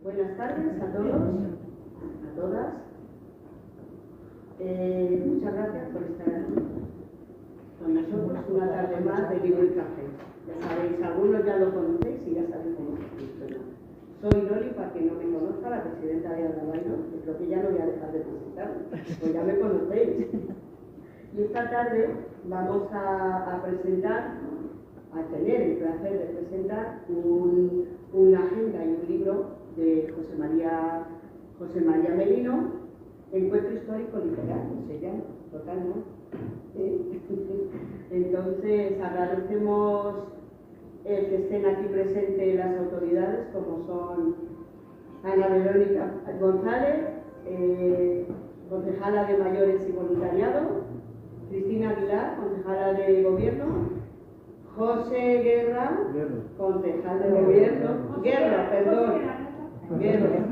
Buenas tardes a todos, a todas. Muchas gracias por estar aquí con nosotros una tarde más de Vino y Café. Ya sabéis, algunos ya lo conocéis y ya sabéis cómo funciona. Soy Loli, para quien no me conozca, la presidenta de Aldabaino, y creo que ya no voy a dejar de presentarme, pues ya me conocéis. Y esta tarde vamos a presentar, a tener el placer de presentar una agenda y un libro de José María Merino, Encuentro Histórico Literario, se llama, total, ¿no? Entonces agradecemos que estén aquí presentes las autoridades, como son Ana Verónica González, concejala de Mayores y Voluntariado, Cristina Aguilar, concejala de Gobierno, José Guerra, concejal de Gobierno, Guerra,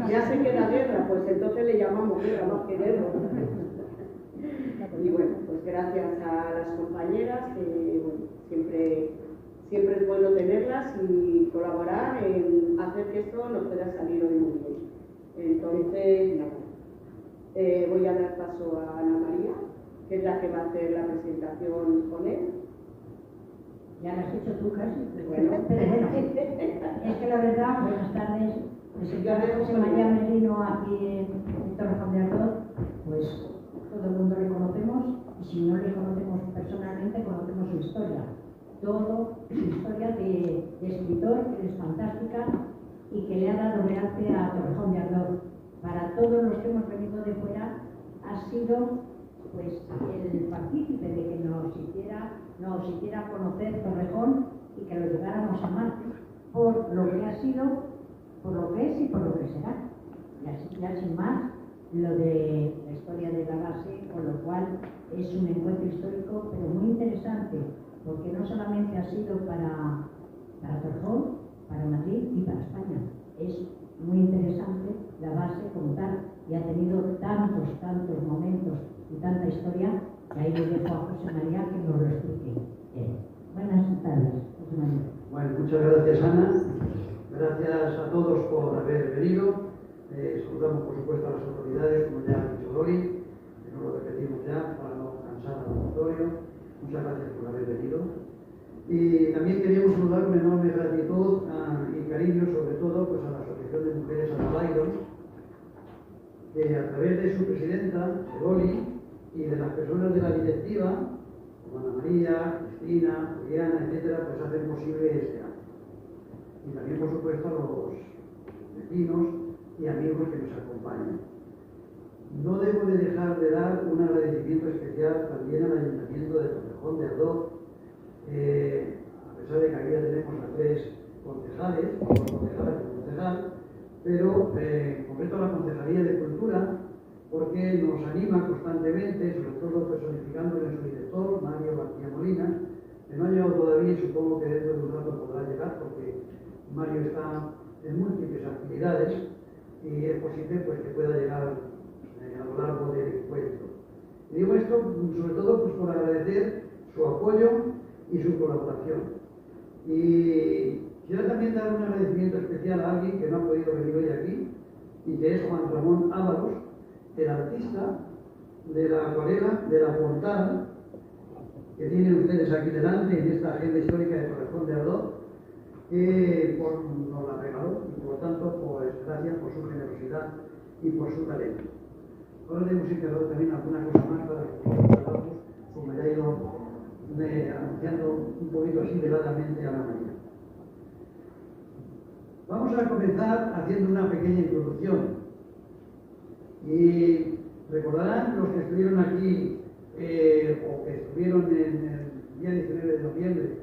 ya sé que era Guerra, pues entonces le llamamos Guerra más que Guerra. Y bueno, pues gracias a las compañeras, que bueno, siempre es bueno tenerlas y colaborar en hacer que esto nos pueda salir hoy muy bien. Entonces, nada, voy a dar paso a Ana María, que es la que va a hacer la presentación con él. Ya lo has hecho tú casi. Bueno. Pero bueno, es que la verdad, buenas tardes. Presentar a José María Merino aquí en Torrejón de Ardoz, pues todo el mundo le conocemos, y si no le conocemos personalmente, conocemos su historia. Todo su historia de escritor, que es fantástica y que le ha dado realce a Torrejón de Ardoz. Para todos los que hemos venido de fuera, ha sido pues el partícipe de que nos hiciera conocer Torrejón y que lo llegáramos a amar por lo que ha sido, por lo que es y por lo que será. Y así, ya sin más, lo de la historia de la base, con lo cual es un encuentro histórico, pero muy interesante, porque no solamente ha sido para Torrejón, para Madrid y para España. Es muy interesante la base como tal, y ha tenido tantos momentos y tanta historia, que ahí le dejo a José María que nos lo explique. Buenas tardes, José María. Bueno, muchas gracias, Ana. Gracias a todos por haber venido. Saludamos, por supuesto, a las autoridades, como ya ha dicho Loli, que no lo repetimos ya para no cansar al auditorio. Muchas gracias por haber venido. Y también queríamos saludar con enorme gratitud y cariño, sobre todo, pues a la Asociación de Mujeres Aldabaino, que a través de su presidenta, Loli, y de las personas de la directiva, como Ana María, Cristina, Juliana, etcétera, pues hacen posible este acto. Y también, por supuesto, a los vecinos y amigos que nos acompañan. No debo de dejar de dar un agradecimiento especial también al Ayuntamiento de Torrejón de Ardoz, a pesar de que aquí ya tenemos a 3 concejales, o 2 concejales y un concejal, pero en concreto a la Concejalía de Cultura, porque nos anima constantemente, sobre todo personificando en su director, Mario García Molina, que no ha llegado todavía y supongo que dentro de un rato podrá llegar, porque Mario está en múltiples actividades y es posible pues, que pueda llegar a lo largo del encuentro. Y digo esto sobre todo pues, por agradecer su apoyo y su colaboración. Y quiero también dar un agradecimiento especial a alguien que no ha podido venir hoy aquí, y que es Juan Ramón Ábalos, el artista de la acuarela, de la portada, que tienen ustedes aquí delante en esta agenda histórica de Torrejón de Ardoz, que nos la regaló, y por lo tanto, pues gracias por su generosidad y por su talento. Ahora le hemos encargado también alguna cosa más para que como ya he ido anunciando un poquito así veladamente a la mañana. Vamos a comenzar haciendo una pequeña introducción. Y recordarán los que estuvieron aquí o que estuvieron en el día 19 de noviembre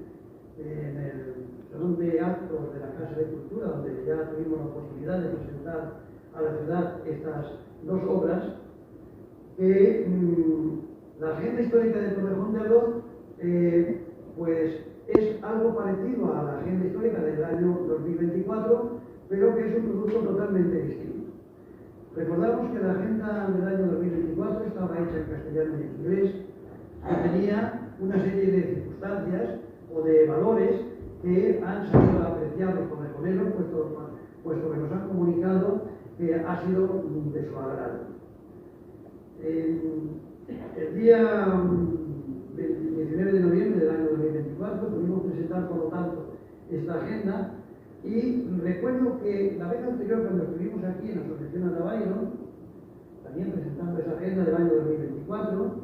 en el Salón de Actos de la Casa de Cultura, donde ya tuvimos la oportunidad de presentar a la ciudad estas 2 obras, que la agenda histórica de Torrejón de Ardoz pues es algo parecido a la agenda histórica del año 2024, pero que es un producto totalmente distinto. Recordamos que la agenda del año 2024 estaba hecha en castellano y en inglés, que tenía una serie de circunstancias o de valores que han salido apreciados por el colegio, puesto puesto que nos han comunicado que ha sido de su agrado. El día 19 de noviembre del año 2024 pudimos presentar, por lo tanto, esta agenda, y recuerdo que la vez anterior, cuando estuvimos aquí en la Asociación Atabairo, también presentando esa agenda del año 2024,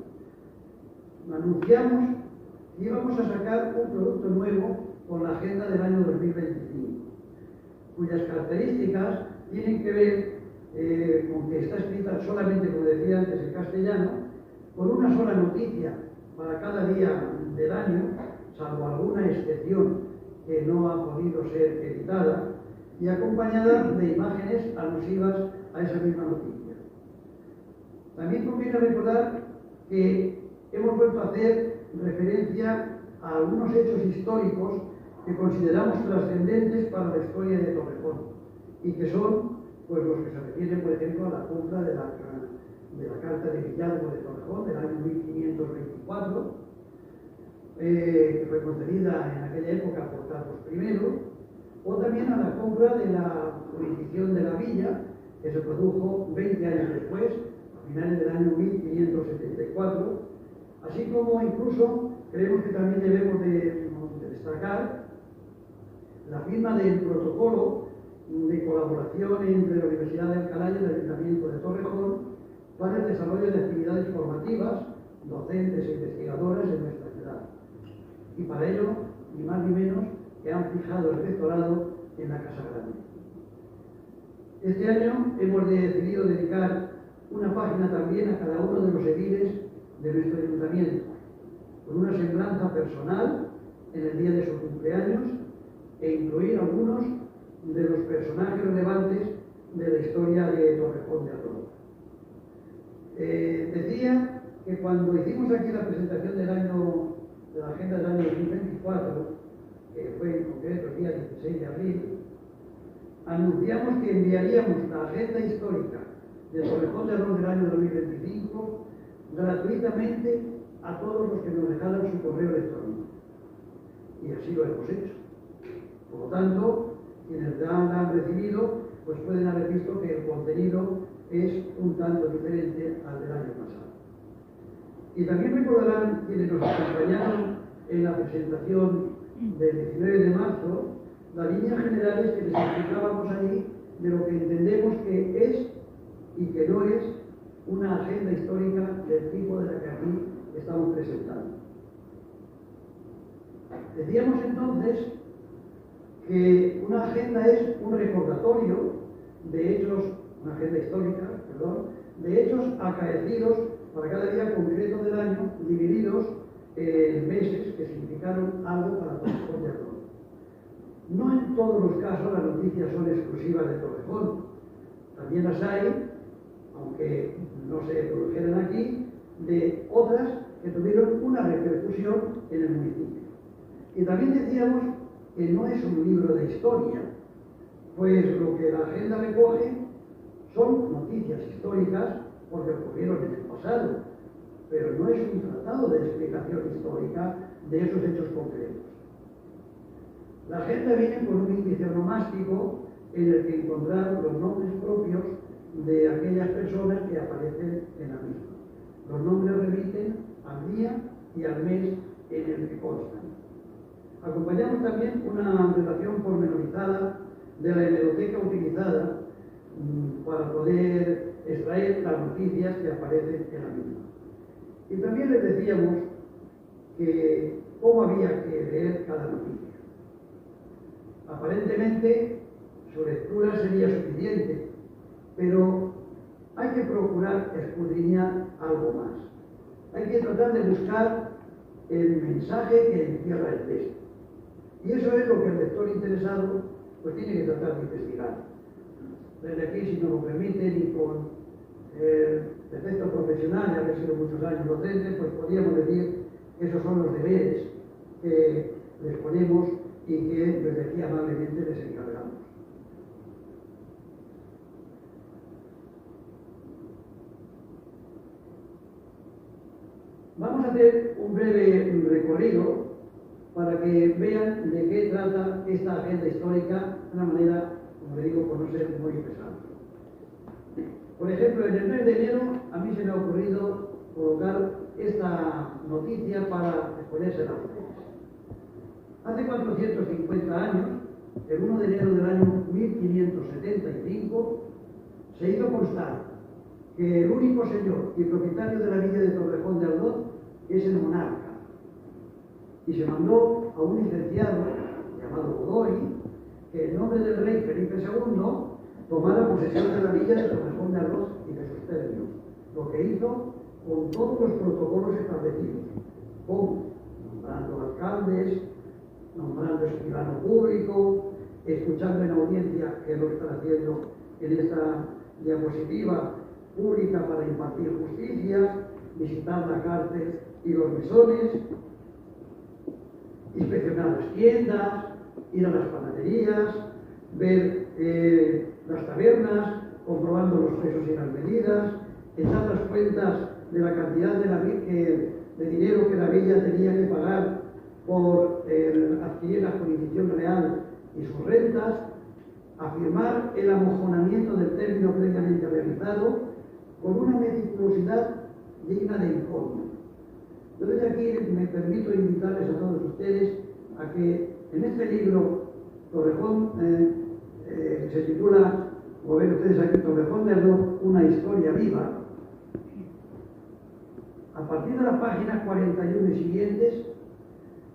anunciamos que íbamos a sacar un producto nuevo con la agenda del año 2025, cuyas características tienen que ver con que está escrita solamente, como decía antes, en castellano, con una sola noticia para cada día del año, salvo alguna excepción que no ha podido ser editada, y acompañada de imágenes alusivas a esa misma noticia. También conviene recordar que hemos vuelto a hacer referencia a algunos hechos históricos que consideramos trascendentes para la historia de Torrejón, y que son pues los que se refieren, por ejemplo, a la compra de la Carta de Villalgo de Torrejón del año 1524, que fue concedida en aquella época por Carlos I, o también a la compra de la jurisdicción de la villa, que se produjo 20 años después, a finales del año 1574, así como incluso creemos que también debemos de destacar la firma del protocolo de colaboración entre la Universidad de Alcalá y el Ayuntamiento de Torrejón para el desarrollo de actividades formativas, docentes e investigadoras en nuestra ciudad. Y para ello, ni más ni menos, que han fijado el rectorado en la Casa Grande. Este año hemos decidido dedicar una página también a cada uno de los ediles de nuestro ayuntamiento, con una semblanza personal en el día de su cumpleaños, e incluir algunos de los personajes relevantes de la historia de Torrejón de Ardoz. Decía que cuando hicimos aquí la presentación de la agenda del año 2024, que fue en concreto el día 16 de abril, anunciamos que enviaríamos la agenda histórica de Torrejón de Ardoz del año 2025 gratuitamente a todos los que nos dejaran su correo electrónico. Y así lo hemos hecho. Por lo tanto, quienes la han recibido, pues pueden haber visto que el contenido es un tanto diferente al del año pasado. Y también recordarán quienes nos acompañaron en la presentación del 19 de marzo, las líneas generales que les explicábamos allí de lo que entendemos que es y que no es una agenda histórica del tipo de la que aquí estamos presentando. Decíamos entonces que una agenda es un recordatorio de hechos, una agenda histórica, perdón, de hechos acaecidos para cada día concreto del año, divididos en meses que significaron algo para Torrejón de Ardoz. No en todos los casos las noticias son exclusivas de Torrejón, también las hay, aunque no se produjeran aquí, de otras que tuvieron una repercusión en el municipio. Y también decíamos que no es un libro de historia, pues lo que la agenda recoge son noticias históricas porque ocurrieron en el pasado, pero no es un tratado de explicación histórica de esos hechos concretos. La agenda viene con un índice onomástico en el que encontrar los nombres propios de aquellas personas que aparecen en la misma. Los nombres remiten al día y al mes en el que constan. Acompañamos también una relación pormenorizada de la hemeroteca utilizada para poder extraer las noticias que aparecen en la misma. Y también les decíamos que cómo había que leer cada noticia. Aparentemente su lectura sería suficiente, pero hay que procurar escudriñar algo más. Hay que tratar de buscar el mensaje que encierra el texto. Y eso es lo que el lector interesado pues tiene que tratar de investigar. Desde aquí, si nos lo permiten, y con defecto profesional, ya que he sido muchos años docente, pues podríamos decir que esos son los deberes que les ponemos y que desde aquí amablemente les encargamos. Vamos a hacer un breve recorrido para que vean de qué trata esta agenda histórica de una manera como le digo, por no ser muy pesado. Por ejemplo, en el mes de enero a mí se me ha ocurrido colocar esta noticia para exponérsela a ustedes. Hace 450 años, el 1 de enero del año 1575, se hizo constar que el único señor y propietario de la villa de Torrejón de Ardoz es el monarca. Y se mandó a un licenciado llamado Godoy que en nombre del rey Felipe II tomara posesión de la villa de Torrejón de Ardoz y de sus términos, lo que hizo con todos los protocolos establecidos, como nombrando alcaldes, nombrando escribano público, escuchando en audiencia, que lo están haciendo en esta diapositiva pública para impartir justicia, visitar la cárcel y los mesones, inspeccionar las tiendas, ir a las panaderías, ver las tabernas, comprobando los pesos y las medidas, echar las cuentas de la cantidad de dinero que la villa tenía que pagar por adquirir la jurisdicción real y sus rentas, afirmar el amojonamiento del término previamente realizado con una meticulosidad digna de encomio. Yo desde aquí me permito invitarles a todos ustedes a que en este libro, Torrejón, se titula, como ven ustedes aquí, Torrejón de Ardoz, una historia viva. A partir de las páginas 41 y siguientes,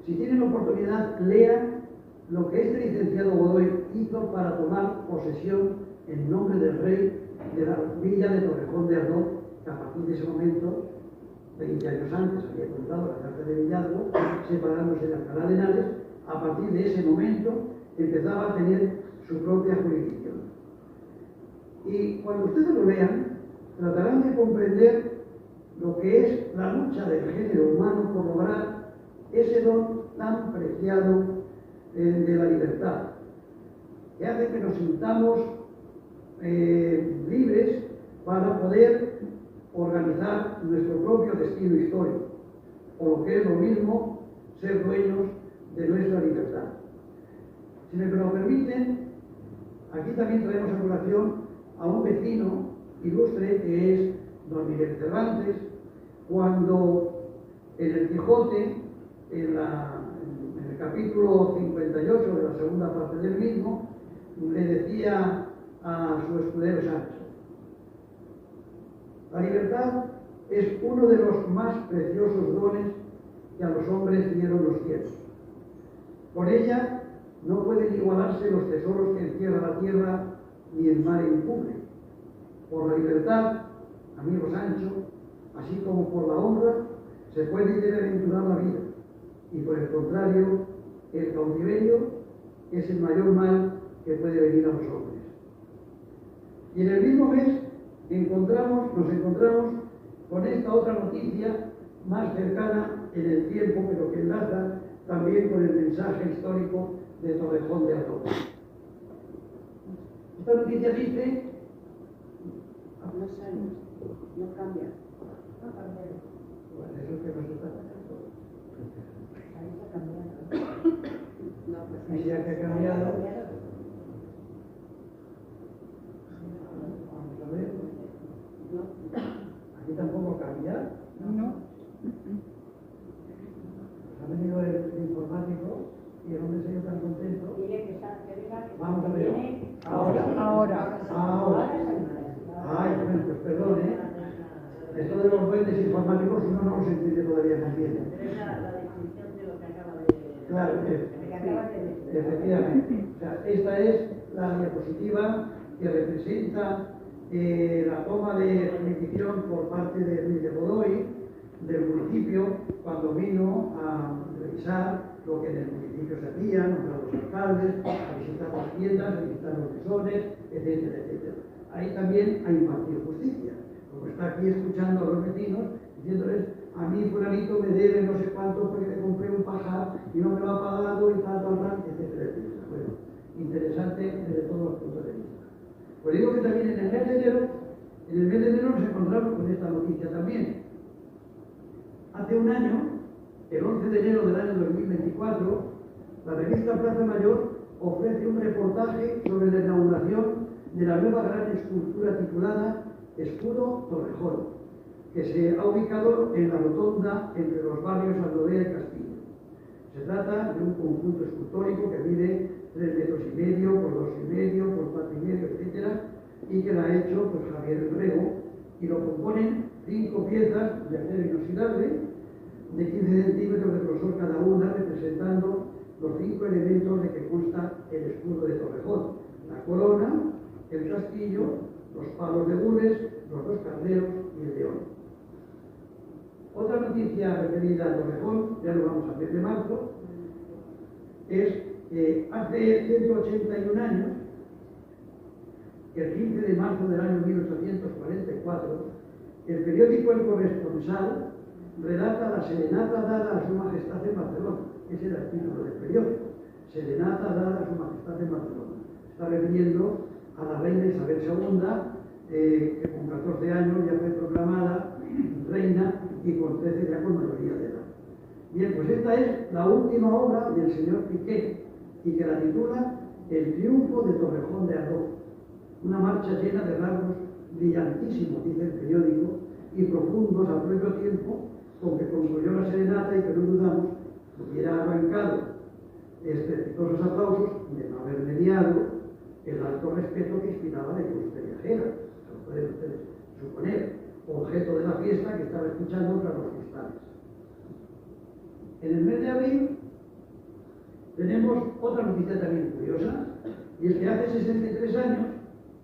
si tienen oportunidad, lean lo que este licenciado Godoy hizo para tomar posesión en nombre del rey de la villa de Torrejón de Ardoz, que a partir de ese momento, 20 años antes, había contado la carta de Villalgo, separándose de Alcalá de Henares. A partir de ese momento empezaba a tener su propia jurisdicción. Y cuando ustedes lo vean, tratarán de comprender lo que es la lucha del género humano por lograr ese don tan preciado de la libertad, que hace que nos sintamos libres para poder organizar nuestro propio destino histórico, o lo que es lo mismo, ser dueños de nuestra libertad. Si me lo permiten, aquí también traemos a colación a un vecino ilustre que es don Miguel Cervantes, cuando en el Quijote, en el capítulo 58 de la segunda parte del mismo, le decía a su escudero Sancho: la libertad es uno de los más preciosos dones que a los hombres dieron los cielos. Por ella no pueden igualarse los tesoros que encierra la tierra ni el mar encubre. Por la libertad, amigo Sancho, así como por la honra, se puede y debe aventurar la vida. Y por el contrario, el cautiverio es el mayor mal que puede venir a los hombres. Y en el mismo mes nos encontramos con esta otra noticia más cercana en el tiempo, pero que enlaza también con el mensaje histórico de Torrejón de Ardoz. Esta noticia dice: No sabemos, no cambia. Bueno, eso es que nos está pasando. Ahí está cambiando. No, pues Y ya que ha cambiado, vamos a ver. no. Aquí tampoco cambia. No. Ha venido el informático y el hombre se ha ido tan contento. Vamos a ver. Ahora. Ay, bueno, pues perdón, ¿eh? Esto de los duendes informáticos uno no los entiende todavía muy bien. La definición de lo que acaba de... Claro, efectivamente. O sea, esta es la diapositiva que representa la toma de jurisdicción por parte de Luis de Godoy del municipio, cuando vino a revisar lo que en el municipio se hacía, nombrar los alcaldes, a visitar las tiendas, a visitar los mesones, etcétera, etcétera. Ahí también ha impartido justicia, como está aquí escuchando a los vecinos, diciéndoles: a mí fulanito me debe no sé cuánto porque le compré un pajar y no me lo ha pagado y tal, etcétera, etcétera. Bueno, interesante desde todos los puntos de vista. Pues digo que también en el mes de enero nos encontramos con esta noticia también. Hace un año, el 11 de enero del año 2024, la revista Plaza Mayor ofrece un reportaje sobre la inauguración de la nueva gran escultura titulada Escudo Torrejón, que se ha ubicado en la rotonda entre los barrios Aldovea y Castillo. Se trata de un conjunto escultórico que mide 3,5 metros por 2,5 metros por 4,5 metros, etc., y que la ha hecho pues, Javier Rego, y lo componen 5 piezas de acero inoxidable de 15 centímetros de grosor cada una, representando los 5 elementos de que consta el escudo de Torrejón: la corona, el castillo, los palos de gules, los 2 carneros y el león. Otra noticia referida a Torrejón, ya lo vamos a ver de marzo, es que hace 181 años, el 15 de marzo del año 1844, el periódico El Corresponsal relata la serenata dada a su majestad en Barcelona. Ese era el título del periódico: Serenata dada a su majestad en Barcelona. Está refiriendo a la reina Isabel II, que con 14 años ya fue proclamada reina y con 13 ya con mayoría de edad. Bien, pues esta es la última obra del señor Piqué, y que la titula El triunfo de Torrejón de Ardoz, una marcha llena de rasgos brillantísimos, dice el periódico, y profundos al propio tiempo, con que concluyó la serenata y que no dudamos hubiera arrancado estrepitosos aplausos de no haber mediado el alto respeto que inspiraba la ilustre viajera, se lo pueden ustedes suponer, objeto de la fiesta que estaba escuchando tras los cristales. En el mes de abril tenemos otra noticia también curiosa, y es que hace 63 años,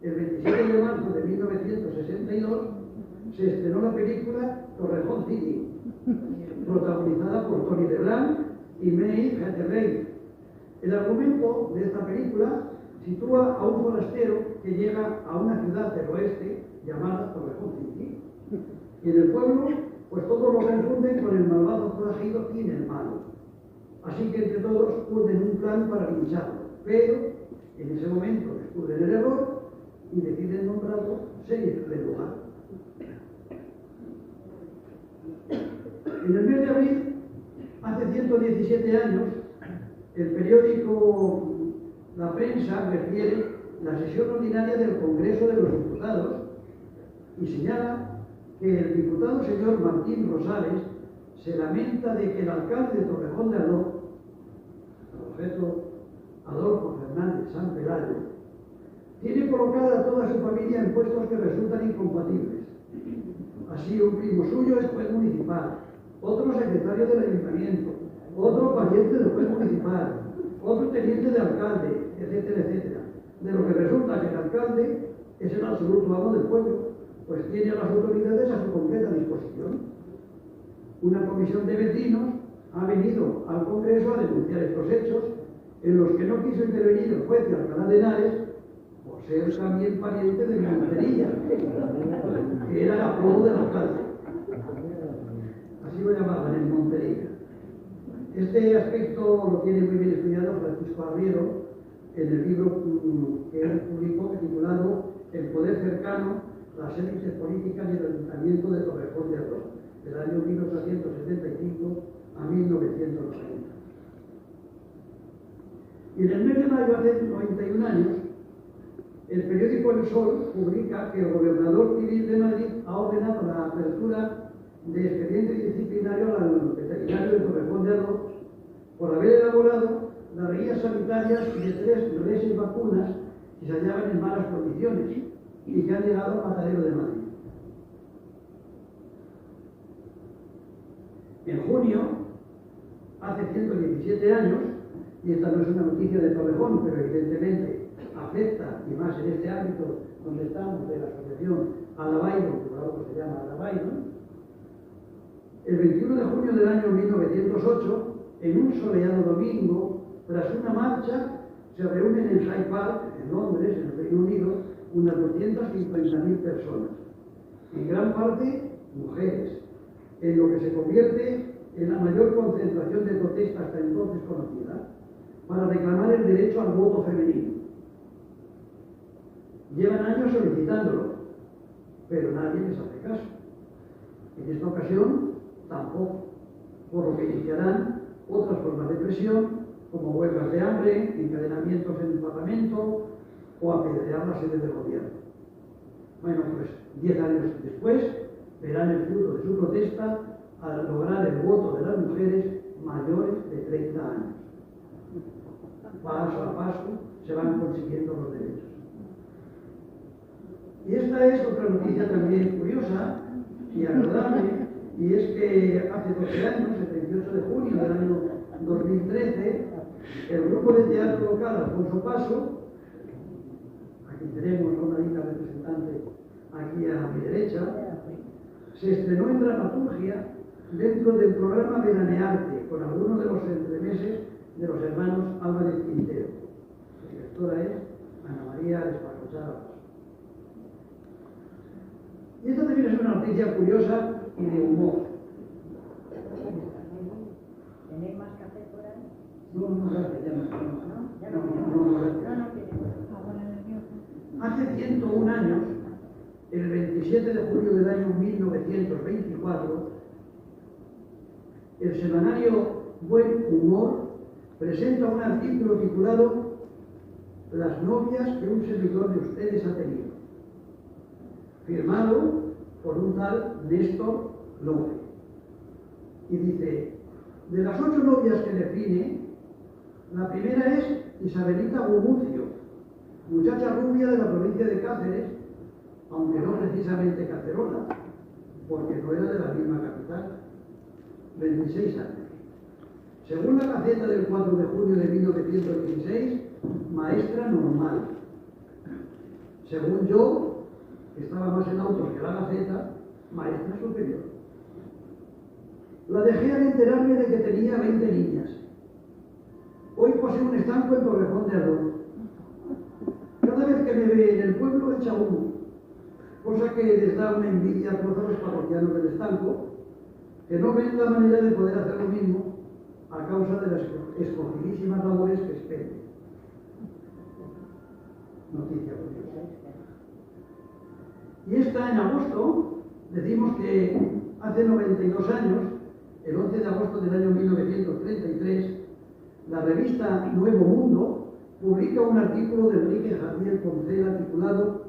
el 27 de marzo de 1962, se estrenó la película Torrejón City, protagonizada por Tony Leblanc y May Hetterley. El argumento de esta película sitúa a un forastero que llega a una ciudad del oeste llamada Torrejón City. Y en el pueblo, pues todos lo confunden con el malvado forajido y el malo. Así que entre todos urden un plan para lincharlo, pero en ese momento descubren el error y deciden nombrarlo sheriff del lugar. En el mes de abril, hace 117 años, el periódico La Prensa refiere la sesión ordinaria del Congreso de los Diputados y señala que el diputado señor Martín Rosales se lamenta de que el alcalde de Torrejón de Ardoz, el objeto Adolfo Fernández San Pelayo, tiene colocada a toda su familia en puestos que resultan incompatibles. Así, un primo suyo es juez municipal, otro secretario del ayuntamiento, otro pariente del juez municipal, otro teniente de alcalde, etcétera, etcétera. De lo que resulta que el alcalde es el absoluto amo del pueblo, pues tiene a las autoridades a su completa disposición. Una comisión de vecinos ha venido al Congreso a denunciar estos hechos, en los que no quiso intervenir el juez de Alcalá de Henares, por ser también pariente de Monterilla, que era el apodo del alcalde. Así lo llamaban, en Monterilla. Este aspecto lo tiene muy bien estudiado Francisco Arriero en el libro que él publicó titulado El poder cercano, las élites políticas y el ayuntamiento de Torrejón de Ardoz, del año 1875 a 1990. Y en el mes de mayo, hace 91 años, el periódico El Sol publica que el gobernador civil de Madrid ha ordenado la apertura de expediente disciplinario al veterinario de Torrejón de Ardoz por haber elaborado las guías sanitarias de 3 reses vacunas que se hallaban en malas condiciones y que han llegado al matadero de Madrid. En junio, hace 117 años, y esta no es una noticia de Torrejón, pero evidentemente afecta, y más en este ámbito donde estamos, de la asociación Alabairon, que por algo se llama Alabairon, el 21 de junio del año 1908, en un soleado domingo, tras una marcha, se reúnen en Hyde Park, en Londres, en el Reino Unido, unas 250.000 personas, en gran parte mujeres, en lo que se convierte en la mayor concentración de protesta hasta entonces conocida, para reclamar el derecho al voto femenino. Llevan años solicitándolo, pero nadie les hace caso. En esta ocasión, tampoco, por lo que iniciarán otras formas de presión como huelgas de hambre, encadenamientos en el Parlamento o apedrear la sede del gobierno. Bueno, pues 10 años después verán el fruto de su protesta al lograr el voto de las mujeres mayores de 30 años. Paso a paso se van consiguiendo los derechos. Y esta es otra noticia también curiosa y agradable, y es que hace 12 años, el 28 de junio del año 2013, el grupo de teatro local Alfonso Paso, aquí tenemos a una linda representante aquí a mi derecha, se estrenó en dramaturgia dentro del programa Veranearte, con algunos de los entremeses de los hermanos Álvarez Quintero. La directora es Ana María Esparrochada. Y esta también es una noticia curiosa y de humor. ¿Tenéis más café por ahí? No, gracias, ya no. ¿No? Ya no. Hace 101 años, el 27 de julio del año 1924, el semanario Buen Humor presenta un artículo titulado Las novias que un servidor de ustedes ha tenido, firmado por un tal Néstor López. Y dice, de las 8 novias que define, la primera es Isabelita Gumucio, muchacha rubia de la provincia de Cáceres, aunque no precisamente cacerola, porque no era de la misma capital, 26 años. Según la Gaceta del 4 de junio de 1916, maestra normal. Según yo, que estaba más en autos que la Gaceta, maestra superior. La dejé al enterarme de que tenía 20 niñas. Hoy posee un estanco en Torrejón de Ardoz. Cada vez que me ve en el pueblo echa humo, cosa que les da una envidia atroz a los parroquianos del estanco, que no ven la manera de poder hacer lo mismo a causa de las escogidísimas labores que esperen. Noticia curiosa. Y esta en agosto, decimos que hace 92 años, el 11 de agosto del año 1933, la revista Nuevo Mundo publica un artículo de Enrique Javier Poncela titulado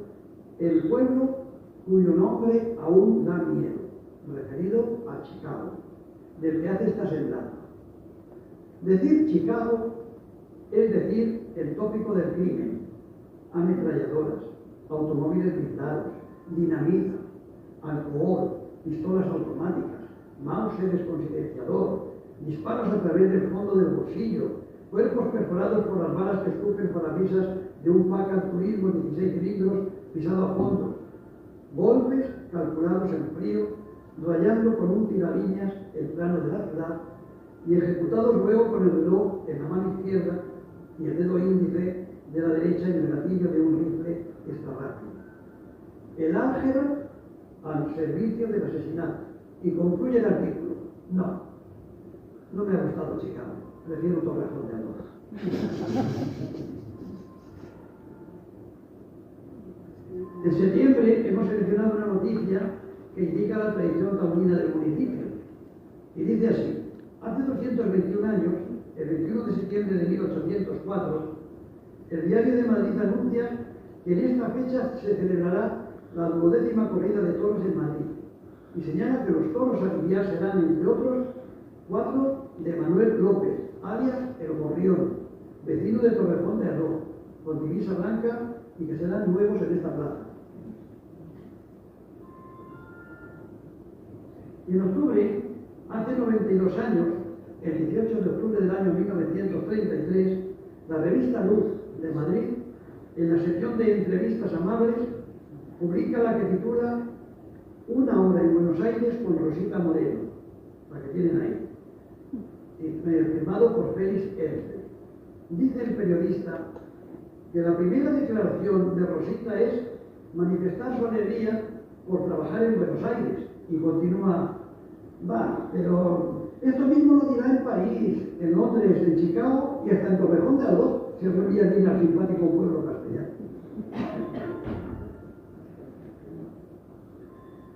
El pueblo cuyo nombre aún da miedo, referido a Chicago, del que hace esta semblanza. Decir Chicago es decir el tópico del crimen, ametralladoras, automóviles blindados, dinamita, alcohol, pistolas automáticas, mauseres con silenciador, disparos a través del fondo del bolsillo, cuerpos perforados por las balas que escupen parabrisas de un Packard Turismo 16 cilindros pisado a fondo, golpes calculados en frío, rayando con un tiralíneas el plano de la ciudad y ejecutados luego con el reloj en la mano izquierda y el dedo índice de la derecha en el gatillo de un rifle extra rápido. El álgebra al servicio del asesinato. Y concluye el artículo. No me ha gustado Chicago. Prefiero Torrejón de Ardoz. En septiembre hemos seleccionado una noticia que indica la tradición taurina del municipio. Y dice así: hace 221 años, el 21 de septiembre de 1804, el Diario de Madrid anuncia que en esta fecha se celebrará la 12ª corrida de toros en Madrid y señala que los toros a lidiar serán, entre otros, 4 de Manuel López, alias El Gorrión, vecino de Torrejón de Ardoz, con divisa blanca y que serán nuevos en esta plaza. Y en octubre, hace 92 años, el 18 de octubre del año 1933, la revista Luz de Madrid, en la sección de entrevistas amables, publica la que titula Una hora en Buenos Aires con Rosita Moreno, la que tienen ahí, firmado por Félix Elster. Dice el periodista que la primera declaración de Rosita es manifestar su alegría por trabajar en Buenos Aires, y continúa, pero esto mismo lo dirá en París, en Londres, en Chicago y hasta en Torrejón de Ardoz, si algún día viene al simpático pueblo castellano.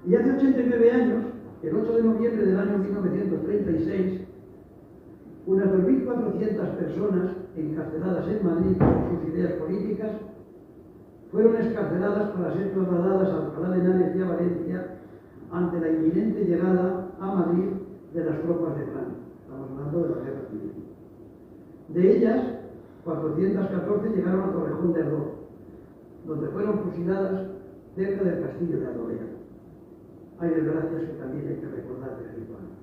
Y hace 89 años, el 8 de noviembre del año 1936, unas 2.400 personas encarceladas en Madrid por sus ideas políticas fueron excarceladas para ser trasladadas a Alcalá de Henares y a Valencia ante la inminente llegada a Madrid de las tropas de Franco. Estamos hablando de la guerra civil. De ellas, 414 llegaron a Torrejón de Ardoz, donde fueron fusiladas cerca del castillo de Adorea. Hay desgracias que también hay que recordar de vez en cuando.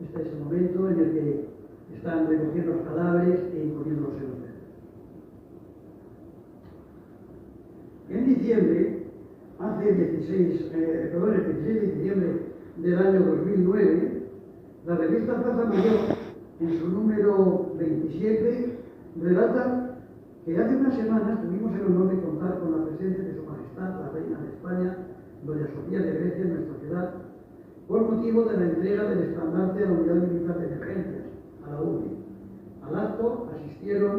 Este es el momento en el que están recogiendo los cadáveres e imponiéndolos en los centros. En diciembre, el 16 de diciembre del año 2009, la revista Plaza Mayor, en su número 27, relata que hace unas semanas tuvimos el honor de contar con la presencia de Su Majestad, la Reina de España, Doña Sofía de Grecia, en nuestra ciudad, por motivo de la entrega del estandarte a la Unidad Militar de Emergencias, a la UME. Al acto asistieron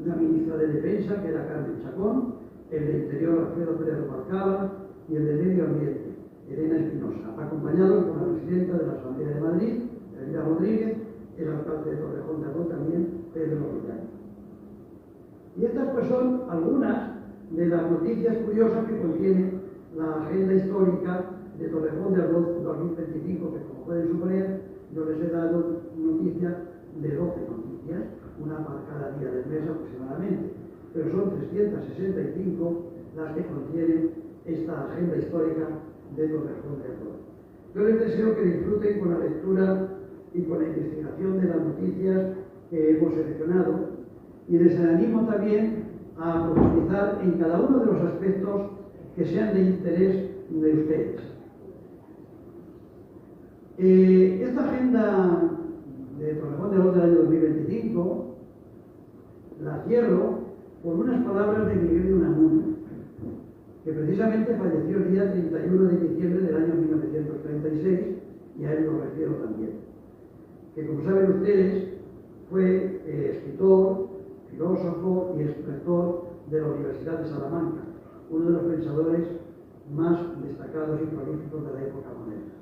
la ministra de Defensa, que era Carmen Chacón, el de Interior, Alfredo Pérez Rubalcaba, y el de Medio Ambiente, Elena Espinosa, acompañados por la presidenta de la Asamblea de Madrid, Elvira Rodríguez, el alcalde de Torrejón de Ardoz también, Pedro Villani. Y estas pues son algunas de las noticias curiosas que contiene la agenda histórica de Torrejón de Ardoz 2025, que como pueden suponer, yo les he dado noticias de 12 noticias, una para cada día del mes aproximadamente, pero son 365 las que contienen esta agenda histórica de Torrejón de Ardoz. Yo les deseo que disfruten con la lectura y con la investigación de las noticias que hemos seleccionado, y les animo también a profundizar en cada uno de los aspectos que sean de interés de ustedes. Esta agenda de Torrejón de Ardoz del año 2025 la cierro con unas palabras de Miguel de Unamuno, que precisamente falleció el día 31 de diciembre del año 1936, y a él lo refiero también. Que, como saben ustedes, fue escritor, filósofo y exrector de la Universidad de Salamanca, uno de los pensadores más destacados y prolíficos de la época moderna.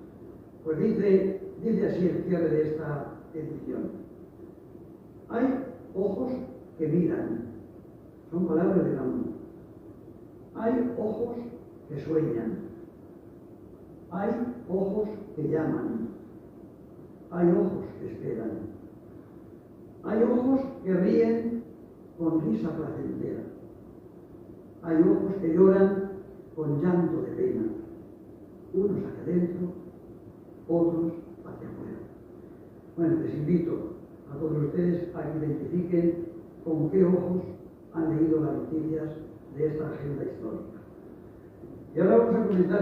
Pues dice así el cierre de esta edición: hay ojos que miran, son palabras de Unamuno. Hay ojos que sueñan, hay ojos que llaman, hay ojos que esperan, hay ojos que ríen con risa placentera, hay ojos que lloran con llanto de pena, unos hacia adentro, otros hacia afuera. Bueno, les invito a todos ustedes a que identifiquen con qué ojos han leído las noticias de esta agenda histórica. Y ahora vamos a comenzar.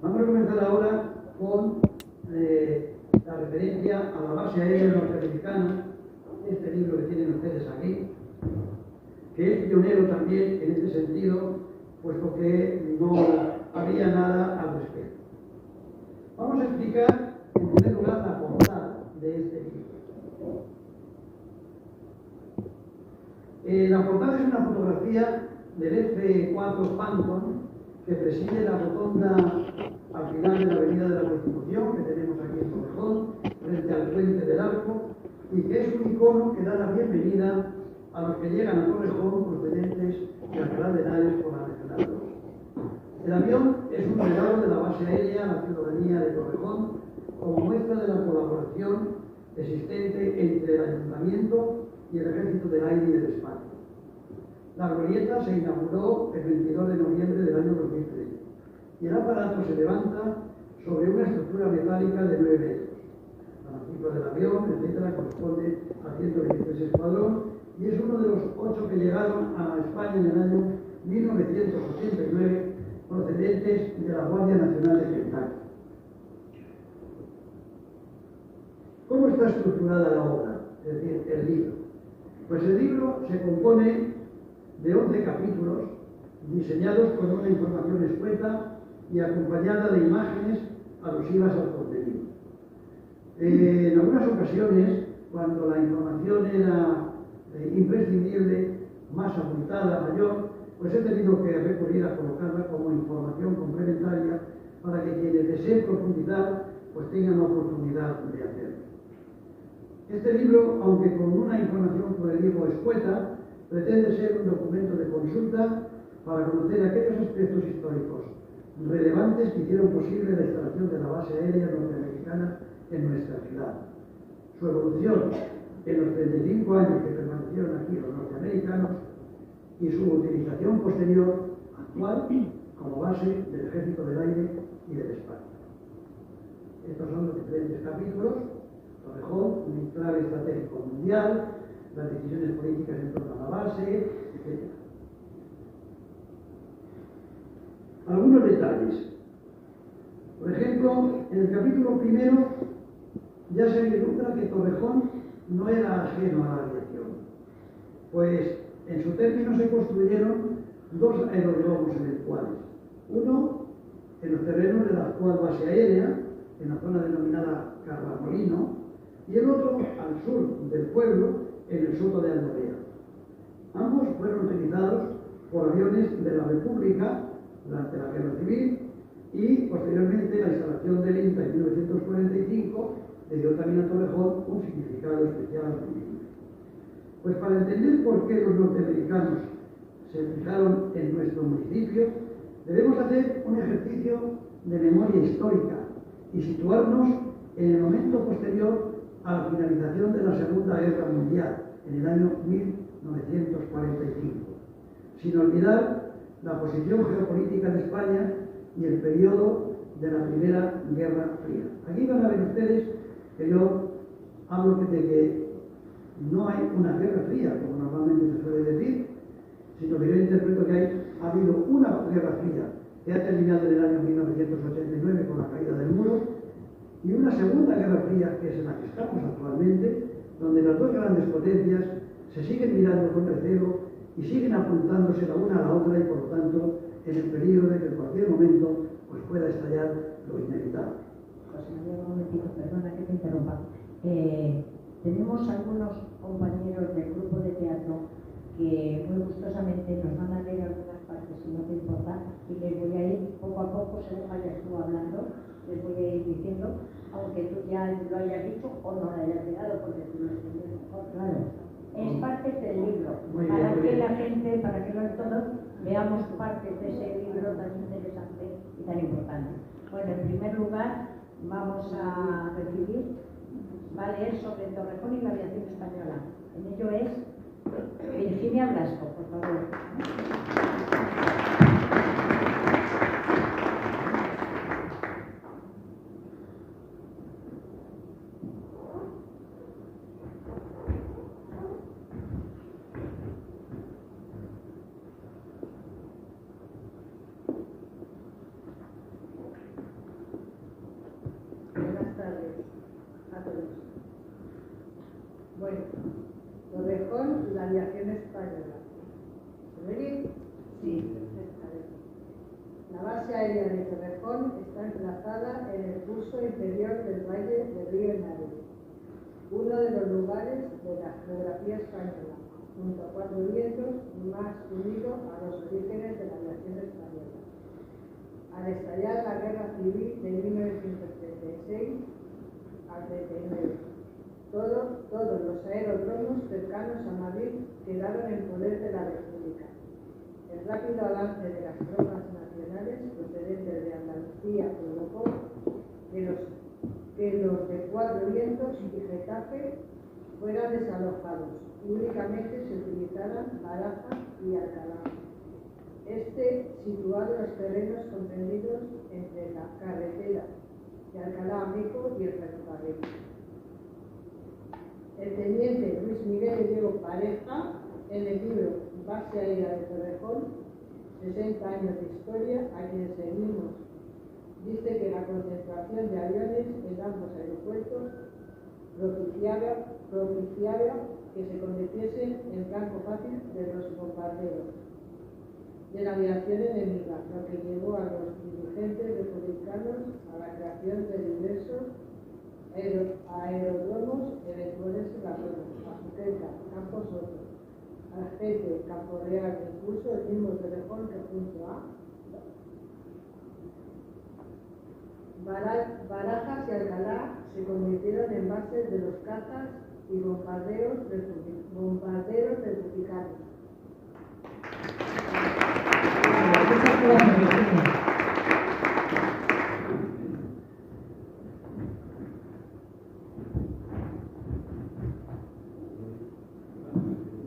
Vamos a comenzar ahora con la referencia a la base aérea norteamericana, este libro que tienen ustedes aquí, que es pionero también en este sentido, puesto que no había nada al respecto. Vamos a explicar en primer lugar la portada de este libro. La portada es una fotografía del F-4 Phantom que preside la rotonda al final de la Avenida de la Constitución, que tenemos aquí en Torrejón, frente al Puente del Arco, y que es un icono que da la bienvenida a los que llegan a Torrejón procedentes de Alcalá de Henares por la Nacional 2. El avión es un regalo de la base aérea a la ciudadanía de Torrejón, como muestra de la colaboración existente entre el Ayuntamiento y el Ejército del Aire y del Espacio. La glorieta se inauguró el 22 de noviembre del año 2013 y el aparato se levanta sobre una estructura metálica de 9 metros. La matrícula del avión, etcétera, corresponde al 123 Escuadrón y es uno de los 8 que llegaron a España en el año 1989 procedentes de la Guardia Nacional de Kentucky. ¿Cómo está estructurada la obra? Es decir, el libro. Pues el libro se compone de 11 capítulos diseñados con una información escueta y acompañada de imágenes alusivas al contenido. En algunas ocasiones, cuando la información era imprescindible, más abultada, mayor, pues he tenido que recurrir a colocarla como información complementaria para que quienes deseen profundizar, pues tengan la oportunidad de hacerlo. Este libro, aunque con una información, como le digo, escueta, pretende ser un documento de consulta para conocer aquellos aspectos históricos relevantes que hicieron posible la instalación de la base aérea norteamericana en nuestra ciudad. Su evolución en los 35 años que permanecieron aquí los norteamericanos y su utilización posterior actual como base del Ejército del Aire y del Espacio. Estos son los diferentes capítulos: Torrejón, un clave estratégico mundial, las decisiones políticas en torno a la base, etc. Algunos detalles. Por ejemplo, en el capítulo primero ya se vislumbra que Torrejón no era ajeno a la aviación, pues en su término se construyeron dos aeródromos eventuales. Uno en los terrenos de la actual base aérea, en la zona denominada Carramolino, y el otro al sur del pueblo, en el Soto de Almorea. Ambos fueron utilizados por aviones de la República durante la Guerra Civil y posteriormente la instalación del INTA en 1945 le dio también a Torrejón un significado especial al municipio. Pues para entender por qué los norteamericanos se fijaron en nuestro municipio, debemos hacer un ejercicio de memoria histórica y situarnos en el momento posterior a la finalización de la Segunda Guerra Mundial, en el año 1945, sin olvidar la posición geopolítica de España y el periodo de la Primera Guerra Fría. Aquí van a ver ustedes que yo hablo de que no hay una guerra fría, como normalmente se suele decir, sino que yo interpreto que ha habido una guerra fría que ha terminado en el año 1989 con la caída del muro, y una segunda guerra fría, que es en la que estamos actualmente, donde las dos grandes potencias se siguen mirando con recelo y siguen apuntándose la una a la otra, y por lo tanto en el peligro de que en cualquier momento pues pueda estallar lo inevitable. José María, un momentito, perdona que te interrumpa. Tenemos algunos compañeros del grupo de teatro que muy gustosamente nos van a leer algunas partes, si no te importa, y les voy a ir poco a poco, según vayas tú hablando, les voy a ir diciendo, aunque tú ya lo hayas dicho o no lo hayas llegado, porque tú lo entiendes mejor, claro. Es parte del libro, para que la gente, para que todos veamos partes de ese libro tan interesante y tan importante. Bueno, en primer lugar, vamos a recibir, va a leer sobre Torrejón y la aviación española. En ello es Virginia Blasco, por favor. Buenas tardes a todos. Bueno, Torrejón, la aviación española. ¿Se ve bien? Sí. La base aérea de Torrejón está emplazada en el curso inferior del valle del río Henares, uno de los lugares de la geografía española, junto a Cuatro Vientos, más unido a los orígenes de la aviación española. Al estallar la Guerra Civil de 1936 al 39, todos los aeródromos cercanos a Madrid quedaron en poder de la República. El rápido avance de las tropas nacionales procedentes de Andalucía provocó que los de Cuatro Vientos y Getafe fueran desalojados y únicamente se utilizaran Barajas y Alcalá. Situado en los terrenos comprendidos entre la carretera de Alcalá a Meco y el ferrocarril. El teniente Luis Miguel Diego Pareja, en el libro Base Aérea de Torrejón, 60 años de historia, a quienes seguimos, dice que la concentración de aviones en ambos aeropuertos propiciaba que se convirtiesen en blanco fácil de los bombarderos de la aviación enemiga, lo que llevó a los dirigentes republicanos a la creación de diversos aeródromos eventuales en la zona, Azuqueca, Campos Soto, Argete, Campo Real, Recurso, el mismo Torrejón que junto a Barajas y Alcalá se convirtieron en bases de los cazas y bombarderos republicanos.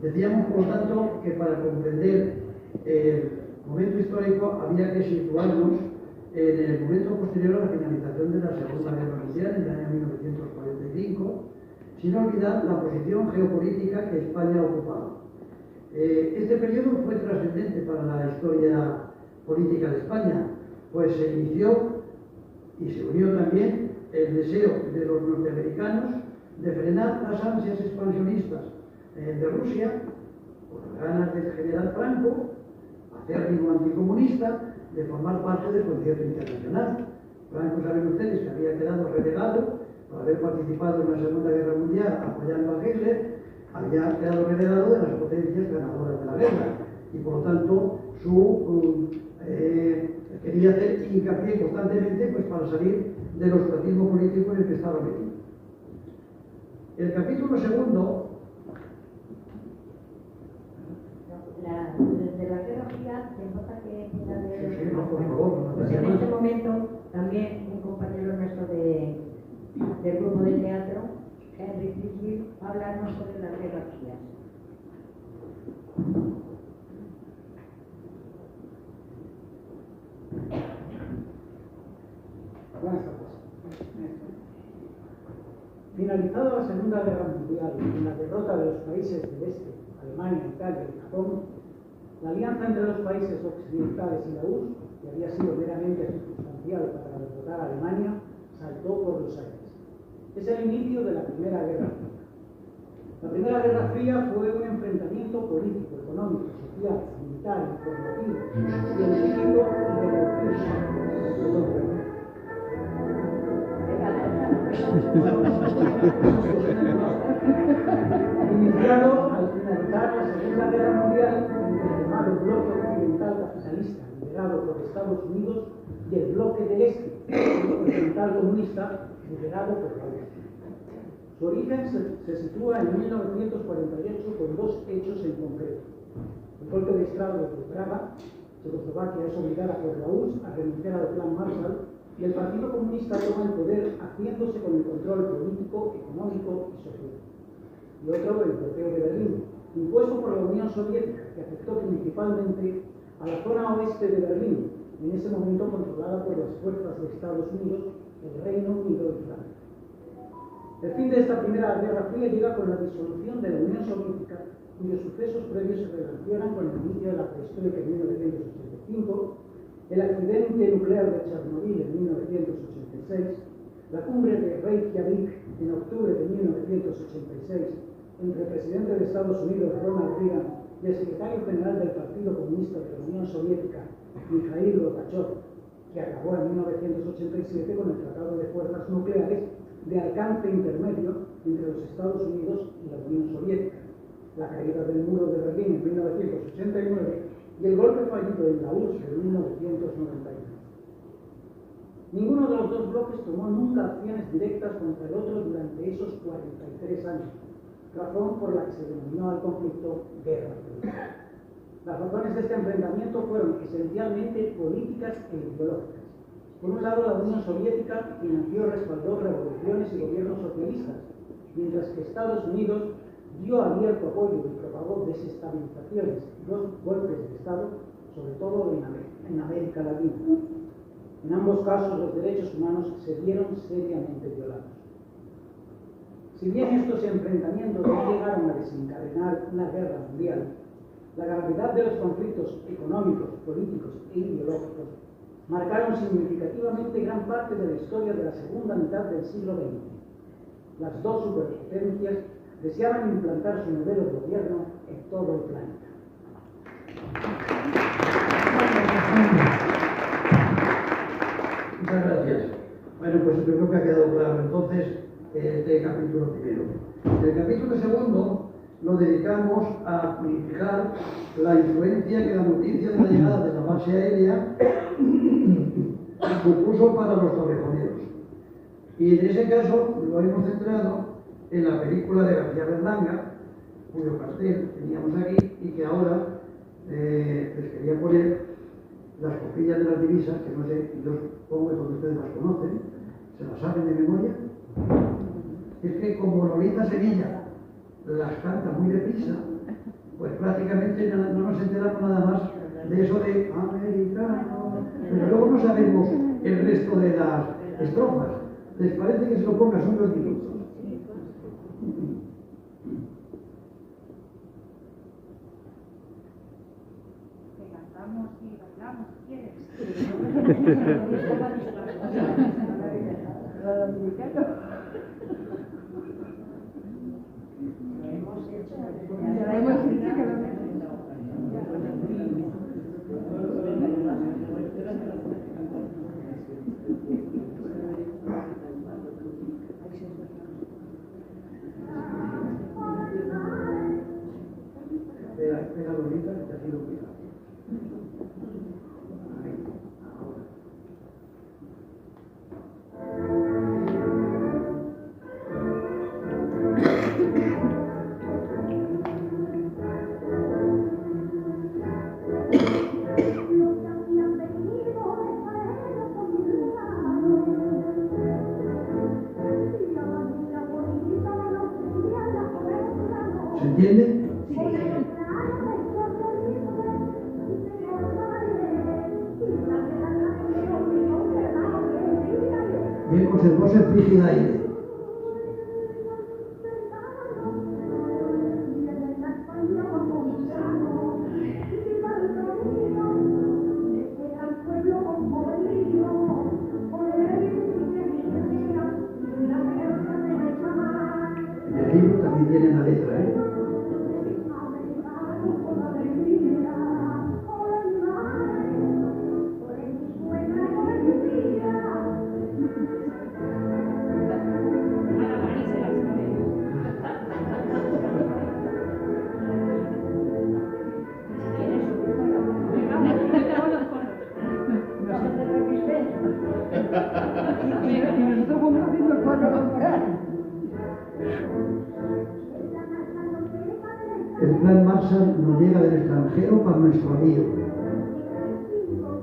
Decíamos, por lo tanto, que para comprender el momento histórico había que situarnos en el momento posterior a la finalización de la Segunda Guerra Mundial, en el año 1945, sin olvidar la posición geopolítica que España ocupaba. Este periodo fue trascendente para la historia política de España, pues se inició y se unió también el deseo de los norteamericanos de frenar las ansias expansionistas de Rusia, por las ganas del general Franco, acérrimo anticomunista, de formar parte del concierto internacional. Franco, saben ustedes, que había quedado relegado por haber participado en la Segunda Guerra Mundial apoyando a Hitler, había quedado relegado de las potencias ganadoras de la guerra y por lo tanto quería hacer hincapié constantemente pues, para salir del ostracismo político en el que estaba metido. El capítulo segundo de la Guerra Fría se nota que por favor, pues en este momento también un compañero nuestro del grupo de teatro, Henry Frisbee, va a hablarnos sobre las Guerras Frías. Buenas tardes. Finalizada la Segunda Guerra Mundial y la derrota de los países del Este, Alemania, Italia y Japón, la alianza entre los países occidentales y la URSS, que había sido meramente circunstancial para derrotar a Alemania, saltó por los aires. Es el inicio de la Primera Guerra Fría. La Primera Guerra Fría fue un enfrentamiento político, económico, social, militar, informativo, científico y de iniciado al finalizar la Segunda Guerra Mundial entre el llamado bloque occidental capitalista liderado por Estados Unidos y el bloque del Este, el occidental comunista liderado por la URSS. Su origen se sitúa en 1948 con dos hechos en concreto. El golpe de Estado de Praga, Checoslovaquia es obligada por la URSS a renunciar al Plan Marshall y el Partido Comunista toma el poder haciéndose con el control político, económico y social. Y otro, el bloqueo de Berlín, impuesto por la Unión Soviética, que afectó principalmente a la zona oeste de Berlín, en ese momento controlada por las fuerzas de Estados Unidos, el Reino Unido y Francia. El fin de esta Primera Guerra Fría llega con la disolución de la Unión Soviética, cuyos sucesos previos se relacionan con el inicio de la perestroika en 1985, el accidente nuclear de Chernobyl en 1986, la cumbre de Reykjavik en octubre de 1986 entre el presidente de Estados Unidos, Ronald Reagan, y el secretario general del Partido Comunista de la Unión Soviética, Mikhail Gorbachev, que acabó en 1987 con el Tratado de Fuerzas Nucleares de alcance intermedio entre los Estados Unidos y la Unión Soviética, la caída del muro de Berlín en 1989 y el golpe fallido en la URSS en 1991. Ninguno de los dos bloques tomó nunca acciones directas contra el otro durante esos 43 años, razón por la que se denominó al conflicto Guerra Fría. Las razones de este enfrentamiento fueron esencialmente políticas e ideológicas. Por un lado, la Unión Soviética financió y respaldó revoluciones y gobiernos socialistas, mientras que Estados Unidos dio abierto apoyo y propagó desestabilizaciones y golpes de Estado, sobre todo en América Latina. En ambos casos, los derechos humanos se vieron seriamente violados. Si bien estos enfrentamientos no llegaron a desencadenar una guerra mundial, la gravedad de los conflictos económicos, políticos e ideológicos marcaron significativamente gran parte de la historia de la segunda mitad del siglo XX. Las dos superpotencias deseaban implantar su modelo de gobierno en todo el planeta. Muchas gracias. Bueno, pues yo creo que ha quedado claro entonces este capítulo primero. El capítulo segundo lo dedicamos a purificar la influencia que la noticia de la llegada de la base aérea supuso para los torrejoneros. Y en ese caso lo hemos centrado en la película de García Berlanga, cuyo cartel teníamos aquí, y que ahora les quería poner las copillas de las divisas, que no sé, yo supongo que cuando ustedes las conocen, se las saben de memoria. Es que como Lolita Sevilla las canta muy deprisa, pues prácticamente no nos enteramos nada más de eso de americano, pero luego no sabemos el resto de las estrofas. ¿Les parece que se lo ponga? Son 2 minutos. Que cantamos y bailamos, ¿quieres? Espera, Lolita, que te ha sido cuidado. ¿Se entiende? Bien, conservó simplicidad aire. El libro también tiene la letra, ¿eh? El plan Marshall nos llega del extranjero para nuestro amigo.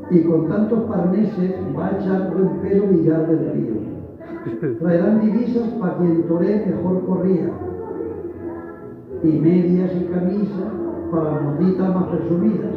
Y con tantos parneses va a echar buen peso Villar del Río. Traerán divisas para quien toré mejor corría. Y medias y camisas para las morditas más presumidas.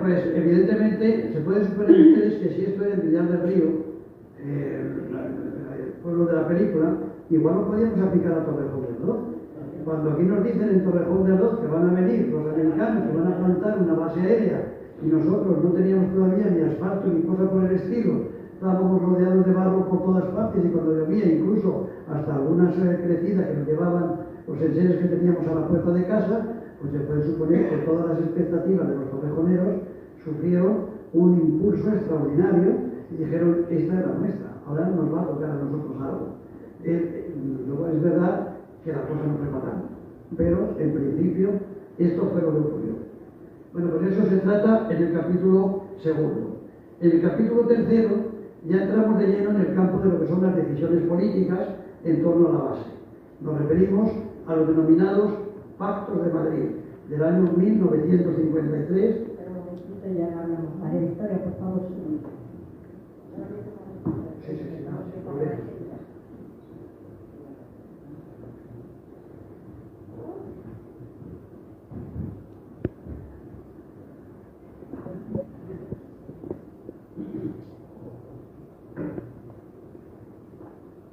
Pues evidentemente se puede suponer ustedes que si esto era en Villar del Río, el pueblo de la película, igual lo podíamos aplicar a Torrejón del Ardoz. Cuando aquí nos dicen en Torrejón del Ardoz que van a venir los americanos, que van a plantar una base aérea, y nosotros no teníamos todavía ni asfalto ni cosa por el estilo, estábamos rodeados de barro por todas partes, y cuando llovía incluso hasta algunas crecidas que nos llevaban los enseres que teníamos a la puerta de casa, pues se puede suponer que todas las expectativas de los torrejoneros sufrieron un impulso extraordinario y dijeron, esta es la nuestra, ahora nos va a tocar a nosotros algo. Luego es verdad que la cosa no fue fatal, pero en principio esto fue lo que ocurrió. Bueno, pues eso se trata en el capítulo 2. En el capítulo 3 ya entramos de lleno en el campo de lo que son las decisiones políticas en torno a la base. Nos referimos a los denominados Pactos de Madrid, del año 1953. Pero un momentito, ya hablamos. María Victoria, por favor. Sí, no, sin problema.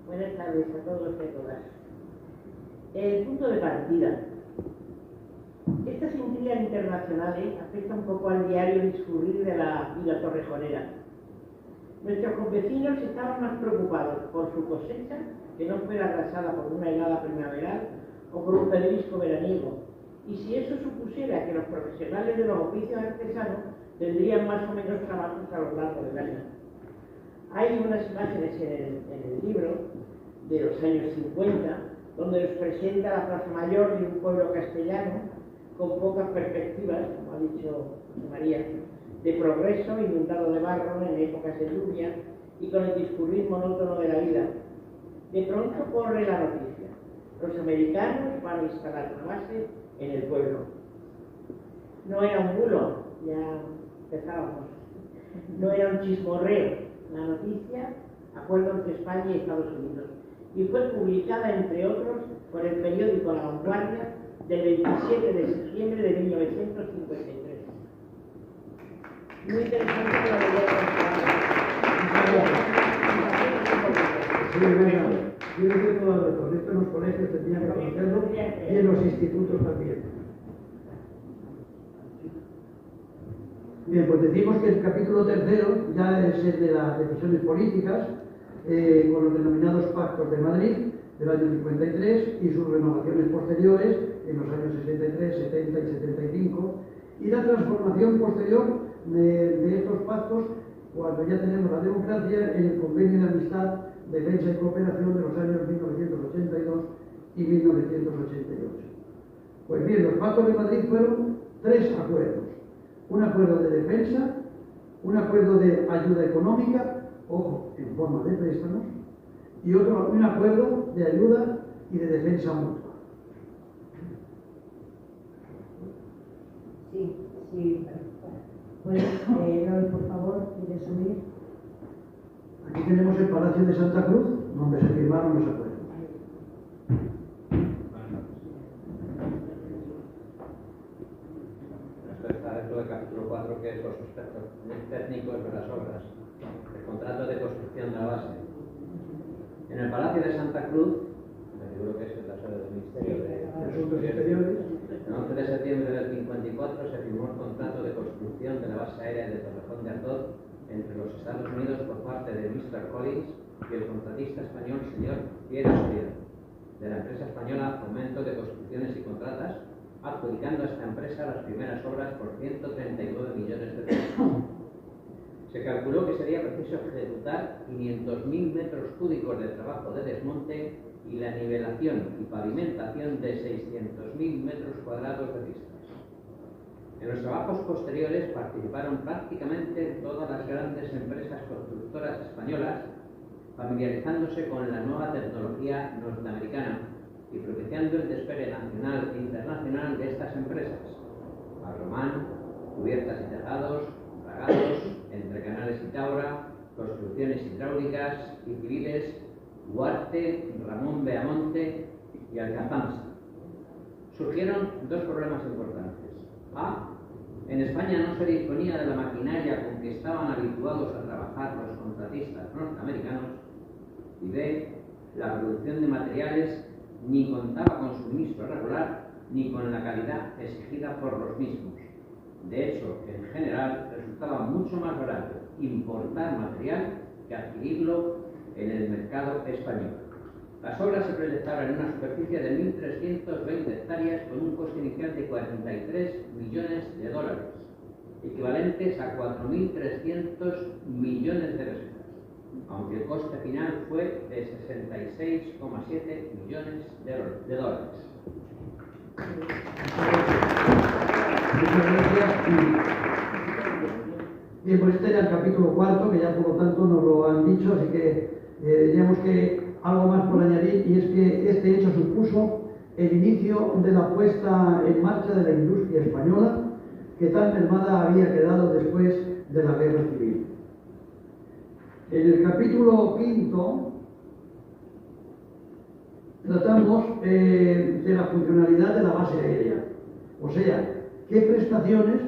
Buenas tardes a todos y a todas. El punto de partida. Estas intrigas internacionales afectan un poco al diario discurrir de la vida torrejonera. Nuestros convecinos estaban más preocupados por su cosecha, que no fuera arrasada por una helada primaveral o por un pedrisco veraniego. Y si eso supusiera que los profesionales de los oficios artesanos tendrían más o menos trabajos a lo largo del año. Hay unas imágenes en el libro de los años 50, donde nos presenta la Plaza Mayor de un pueblo castellano con pocas perspectivas, como ha dicho María, de progreso, inundado de barro en épocas de lluvia y con el discurrir monótono de la vida. De pronto corre la noticia: los americanos van a instalar una base en el pueblo. No era un bulo, ya empezábamos, no era un chismorreo. La noticia, acuerdo entre España y Estados Unidos, y fue publicada, entre otros, por el periódico La Vanguardia del 27 de septiembre de 1953. Muy interesante que lo Sí, tiene que toda la razón. Esto en los colegios tendrían que conocerlo y en los institutos también. Bien, pues decimos que el capítulo tercero ya es el de las decisiones políticas, con los denominados Pactos de Madrid del año 53 y sus renovaciones posteriores en los años 63, 70 y 75, y la transformación posterior de estos pactos cuando ya tenemos la democracia en el Convenio de Amistad, Defensa y Cooperación de los años 1982 y 1988. Pues bien, los Pactos de Madrid fueron 3 acuerdos. Un acuerdo de defensa, un acuerdo de ayuda económica, ojo, en forma de préstamos, y un acuerdo de ayuda y de defensa mutua. Sí. Pues, Eloy, por favor, ¿quieres subir? Aquí tenemos el Palacio de Santa Cruz, donde se firmaron los acuerdos. Esto está dentro del capítulo 4, que es los aspectos técnicos de las obras, el contrato de construcción de la base. En el Palacio de Santa Cruz, me figuro que es la sede del Ministerio de Asuntos Exteriores, el 11 de septiembre del 54 se firmó el contrato de construcción de la base aérea de Torrejón de Ardoz entre los Estados Unidos por parte de Mr. Collins y el contratista español señor Piero Soriano, de la empresa española Fomento de Construcciones y Contratas, adjudicando a esta empresa las primeras obras por 139 millones de pesos. Se calculó que sería preciso ejecutar 500.000 metros cúbicos de trabajo de desmonte y la nivelación y pavimentación de 600.000 metros cuadrados de pistas. En los trabajos posteriores participaron prácticamente todas las grandes empresas constructoras españolas, familiarizándose con la nueva tecnología norteamericana y propiciando el despegue nacional e internacional de estas empresas: Agromán, cubiertas y tejados, dragados, entre canales y Taura, construcciones hidráulicas y civiles, Huarte, Ramón Beamonte y Alcazamsa. Surgieron 2 problemas importantes. A. En España no se disponía de la maquinaria con que estaban habituados a trabajar los contratistas norteamericanos. Y B. La producción de materiales ni contaba con suministro regular ni con la calidad exigida por los mismos. De hecho, en general, resultaba mucho más barato importar material que adquirirlo en el mercado español. Las obras se realizaron en una superficie de 1.320 hectáreas con un coste inicial de 43 millones de dólares, equivalentes a 4.300 millones de pesetas, aunque el coste final fue de 66,7 millones de dólares. Muchas gracias. Bien, pues este era el capítulo 4, que ya por lo tanto nos lo han dicho, así que diríamos que algo más por añadir, y es que este hecho supuso el inicio de la puesta en marcha de la industria española, que tan mermada había quedado después de la Guerra Civil. En el capítulo 5 tratamos de la funcionalidad de la base aérea, o sea, qué prestaciones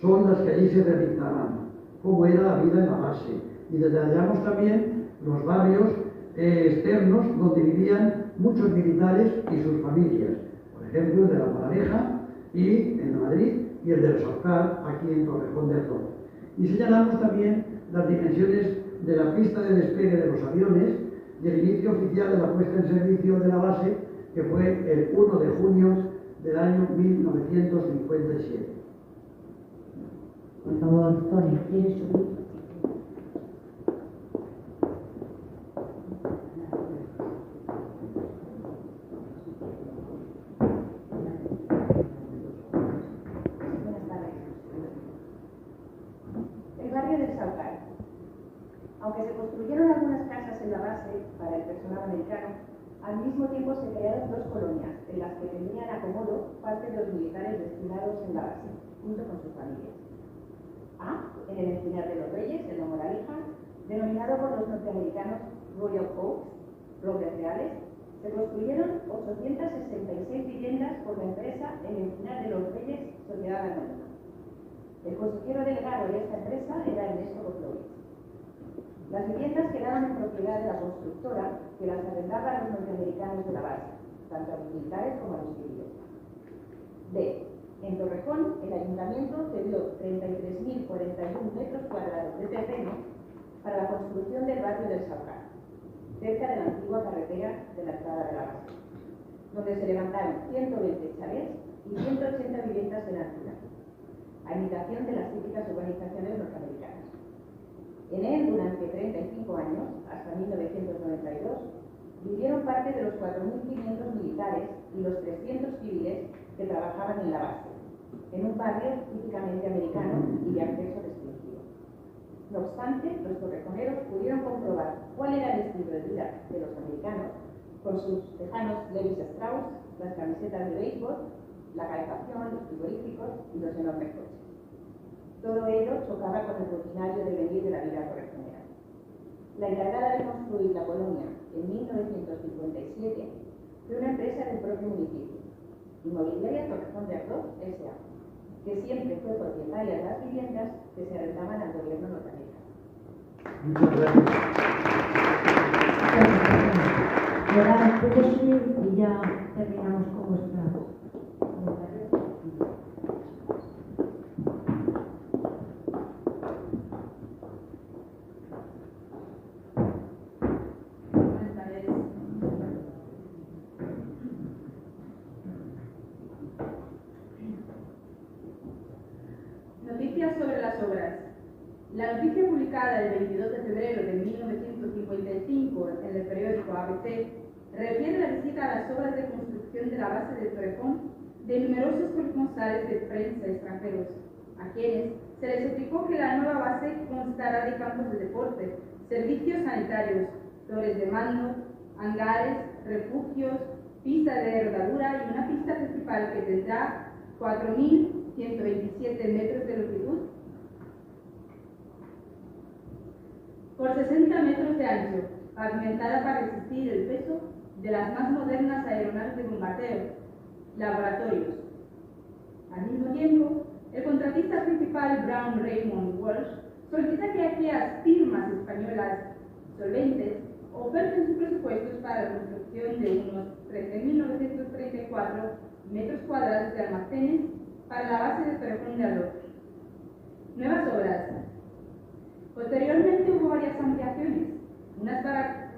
son las que allí se realizarán, cómo era la vida en la base, y detallamos también los barrios externos donde vivían muchos militares y sus familias, por ejemplo el de La Moraleja y en Madrid, y el de Socar aquí en Torrejón de Ardoz. Y señalamos también las dimensiones de la pista de despegue de los aviones y el inicio oficial de la puesta en servicio de la base, que fue el 1 de junio del año 1957. Por favor, Tony, ¿quieres subir? Buenas tardes. El barrio del Saucar. Aunque se construyeron algunas casas en la base para el personal americano, al mismo tiempo se crearon dos colonias en las que tenían acomodo parte de los militares destinados en la base, junto con sus familias. A, en el Encinar de los Reyes, en La Moraleja, denominado por los norteamericanos Royal Oaks, Robles Reales, se construyeron 866 viviendas por la empresa en el Encinar de los Reyes, Sociedad Anónima. El consejero delegado de esta empresa era Ernesto Flores. Las viviendas quedaban en propiedad de la constructora, que las arrendaba a los norteamericanos de la base, tanto a los militares como a los civiles. B. En Torrejón, el ayuntamiento cedió 33.041 metros cuadrados de terreno para la construcción del barrio del Saucar, cerca de la antigua carretera de la entrada de la base, donde se levantaron 120 chalets y 180 viviendas en altura, a imitación de las típicas urbanizaciones norteamericanas. En él, durante 35 años, hasta 1992, vivieron parte de los 4.500 militares y los 300 civiles que trabajaban en la base, en un barrio típicamente americano y de acceso restringido. No obstante, los torrejoneros pudieron comprobar cuál era el estilo de vida de los americanos con sus tejanos Levi Strauss, las camisetas de béisbol, la calefacción, los frigoríficos y los enormes coches. Todo ello chocaba con el rutinario devenir de la vida torrejonera. La encargada de construir la colonia en 1957 fue una empresa del propio municipio, Inmobiliaria Torrejón de Ardoz S.A., que siempre fue propietaria de las viviendas que se arrendaban al gobierno norteamericano. Muchas gracias. Ahora puedes subir y ya terminamos con vuestra. Noticias sobre las obras. La noticia publicada el 22 de febrero de 1955 en el periódico ABC refiere la visita a las obras de construcción de la base de Torrejón de numerosos corresponsales de prensa extranjeros, a quienes se les explicó que la nueva base constará de campos de deporte, servicios sanitarios, torres de mando, hangares, refugios, pista de rodadura y una pista principal que tendrá 4.127 metros de longitud por 60 metros de ancho, pavimentada para resistir el peso de las más modernas aeronaves de bombardeo, laboratorios. Al mismo tiempo, el contratista principal, Brown Raymond Walsh, solicita que aquellas firmas españolas solventes oferten sus presupuestos para la construcción de unos 13.934 metros cuadrados de almacenes para la base de Torrejón de Ardoz. Nuevas obras. Posteriormente hubo varias ampliaciones, unas para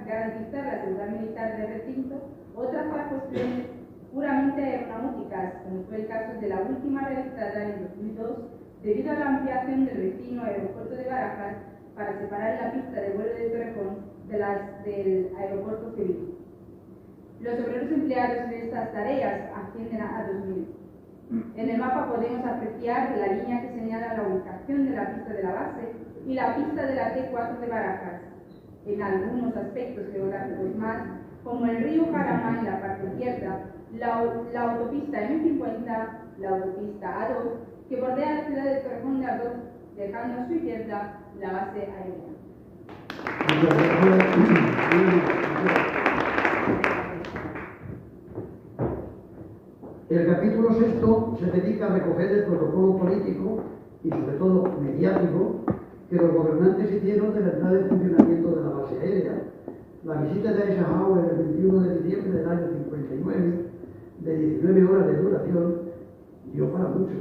garantizar la seguridad militar del recinto, otras para cuestiones puramente aeronáuticas, como fue el caso de la última realizada en 2002, debido a la ampliación del vecino aeropuerto de Barajas para separar la pista de vuelo de Torrejón del aeropuerto civil. Los obreros empleados en estas tareas ascienden a 2.000. En el mapa podemos apreciar la línea que señala la ubicación de la pista de la base y la pista de la T4 de Barajas. en algunos aspectos geográficos más, como el río Jarama en la parte izquierda, la autopista M50, la autopista A2, que bordea la ciudad de Torrejón de Ardoz, dejando a su izquierda la base aérea. El capítulo sexto se dedica a recoger el protocolo político y sobre todo mediático que los gobernantes hicieron de la entrada en funcionamiento de la base aérea. La visita de Eisenhower el 21 de diciembre del año 59, de 19 horas de duración, dio para mucho.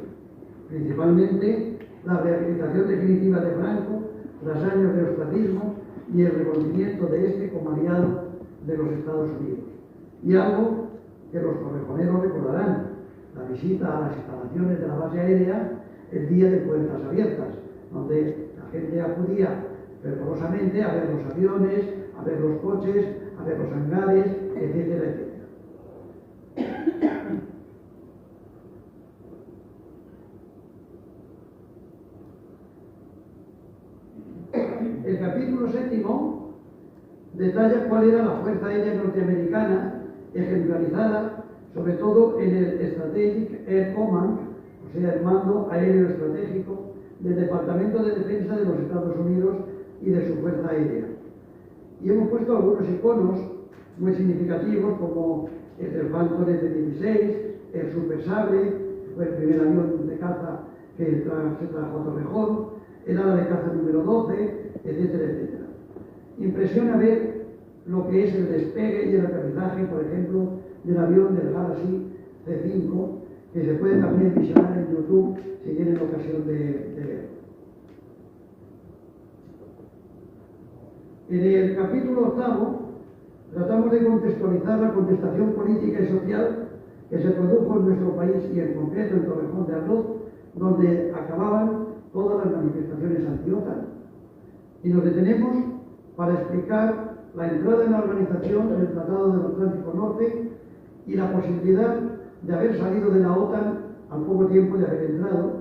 Principalmente la rehabilitación definitiva de Franco tras años de ostracismo y el reconocimiento de este como aliado de los Estados Unidos. Y algo que los torrejoneros recordarán, la visita a las instalaciones de la base aérea el día de Puertas Abiertas, donde la gente acudía fervorosamente a ver los aviones, a ver los coches, a ver los hangares, etcétera, etcétera. El capítulo séptimo detalla cuál era la Fuerza Aérea Norteamericana, ejemplarizada sobre todo en el Strategic Air Command, o sea, el mando aéreo estratégico del Departamento de Defensa de los Estados Unidos y de su Fuerza Aérea. Y hemos puesto algunos iconos muy significativos, como el del Phantom F-16, el Super Sable, que fue el primer avión de caza que se trajo a Torrejón, el ala de caza número 12, etcétera, etcétera. Impresiona ver lo que es el despegue y el aterrizaje, por ejemplo, del avión del Galaxy C5, que se puede también visionar en YouTube si tienen ocasión de ver. En el capítulo octavo tratamos de contextualizar la contestación política y social que se produjo en nuestro país y en concreto en Torrejón de Ardoz, donde acababan todas las manifestaciones anti-OTAN. Y nos detenemos para explicar la entrada en la organización del Tratado del Atlántico Norte y la posibilidad de haber salido de la OTAN al poco tiempo de haber entrado,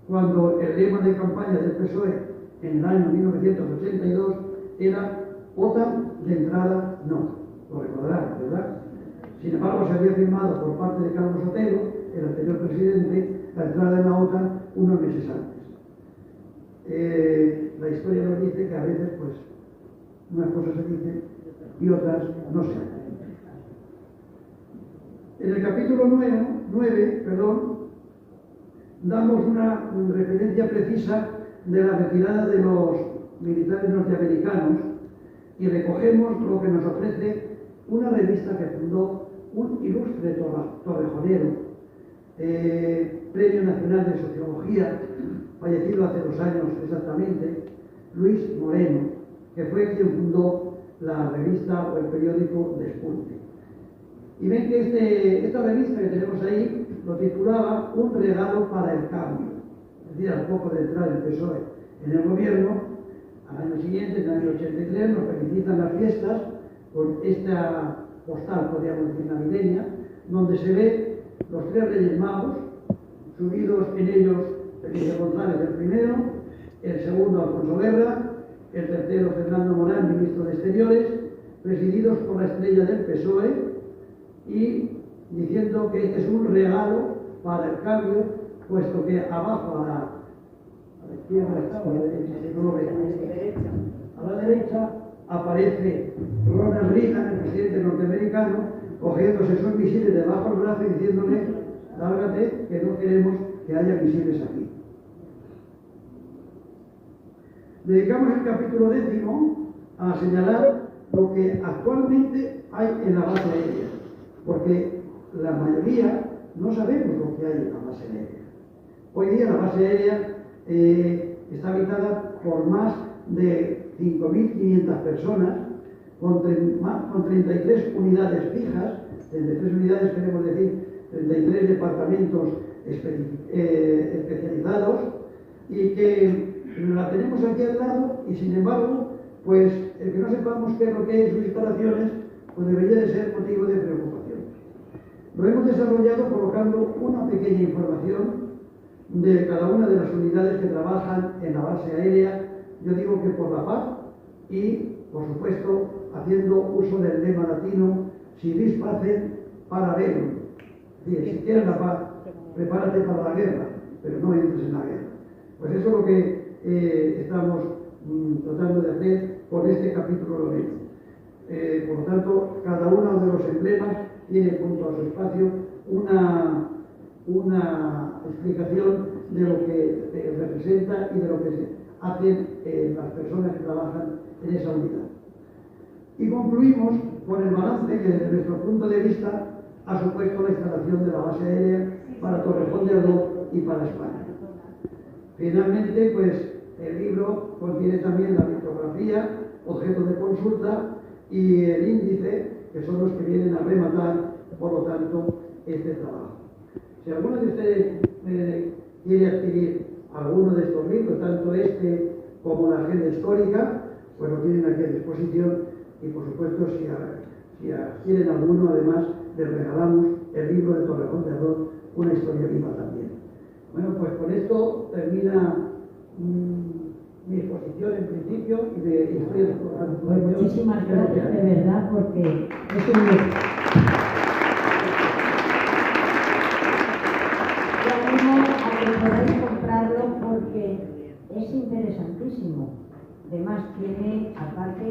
cuando el lema de campaña del PSOE en el año 1982 era OTAN de entrada no. Lo recordarán, ¿verdad? Sin embargo, se había firmado por parte de Carlos Sotelo, el anterior presidente, la entrada en la OTAN unos meses antes. La historia nos dice que a veces, pues, unas cosas se dicen y otras no se hacen. En el capítulo 9, damos una referencia precisa de la retirada de los militares norteamericanos y recogemos lo que nos ofrece una revista que fundó un ilustre torrejonero, Premio Nacional de Sociología, fallecido hace 2 años exactamente, Luis Moreno, que fue quien fundó la revista o el periódico Despunte. Y ven que esta revista que tenemos ahí lo titulaba Un regalo para el cambio. Es decir, al poco de entrar el PSOE en el gobierno, al año siguiente, en el año 83, nos felicitan las fiestas con esta postal, podríamos decir, navideña, donde se ve los 3 Reyes Magos, subidos en ellos Felipe González el primero, el segundo Alfonso Guerra, el tercero Fernando Morán, ministro de Exteriores, presididos por la estrella del PSOE, y diciendo que este es un regalo para el cambio, puesto que abajo a la izquierda está, a la derecha, no lo veo. A la derecha aparece Ronald Reagan, el presidente norteamericano, cogiéndose sus misiles debajo del brazo y diciéndole: lárgate, que no queremos que haya misiles aquí. Dedicamos el capítulo 10 a señalar lo que actualmente hay en la base aérea, porque la mayoría no sabemos lo que hay en la base aérea. Hoy día la base aérea está habitada por más de 5.500 personas, con 33 unidades fijas, 33 unidades queremos decir 33 departamentos especializados, y que la tenemos aquí al lado, y sin embargo, pues el que no sepamos qué es lo que es sus instalaciones, pues debería de ser motivo de preocupación. Lo hemos desarrollado colocando una pequeña información de cada una de las unidades que trabajan en la base aérea, yo digo que por la paz, y, por supuesto, haciendo uso del lema latino, si vis pacem, para bellum. Es decir, si quieres la paz, prepárate para la guerra, pero no entres en la guerra. Pues eso es lo que estamos tratando de hacer con este capítulo noveno. Por lo tanto, cada uno de los emblemas tiene junto a su espacio una explicación de lo que representa y de lo que hacen las personas que trabajan en esa unidad. Y concluimos con el balance que desde nuestro punto de vista ha supuesto la instalación de la base aérea para Torrejón de Ardoz y para España. Finalmente, pues el libro contiene también la bibliografía, objeto de consulta y el índice, que son los que vienen a rematar, por lo tanto, este trabajo. Si alguno de ustedes quiere adquirir alguno de estos libros, tanto este como la agenda histórica, pues lo tienen aquí a disposición y, por supuesto, si adquieren alguno, además, les regalamos el libro de Torrejón de Ardoz, una historia viva también. Bueno, pues con esto termina mi exposición en principio y de historia de Torrejón. Pues muchísimas gracias de verdad, porque es un libro. Yo animo a que podáis comprarlo porque es interesantísimo. Además tiene, aparte,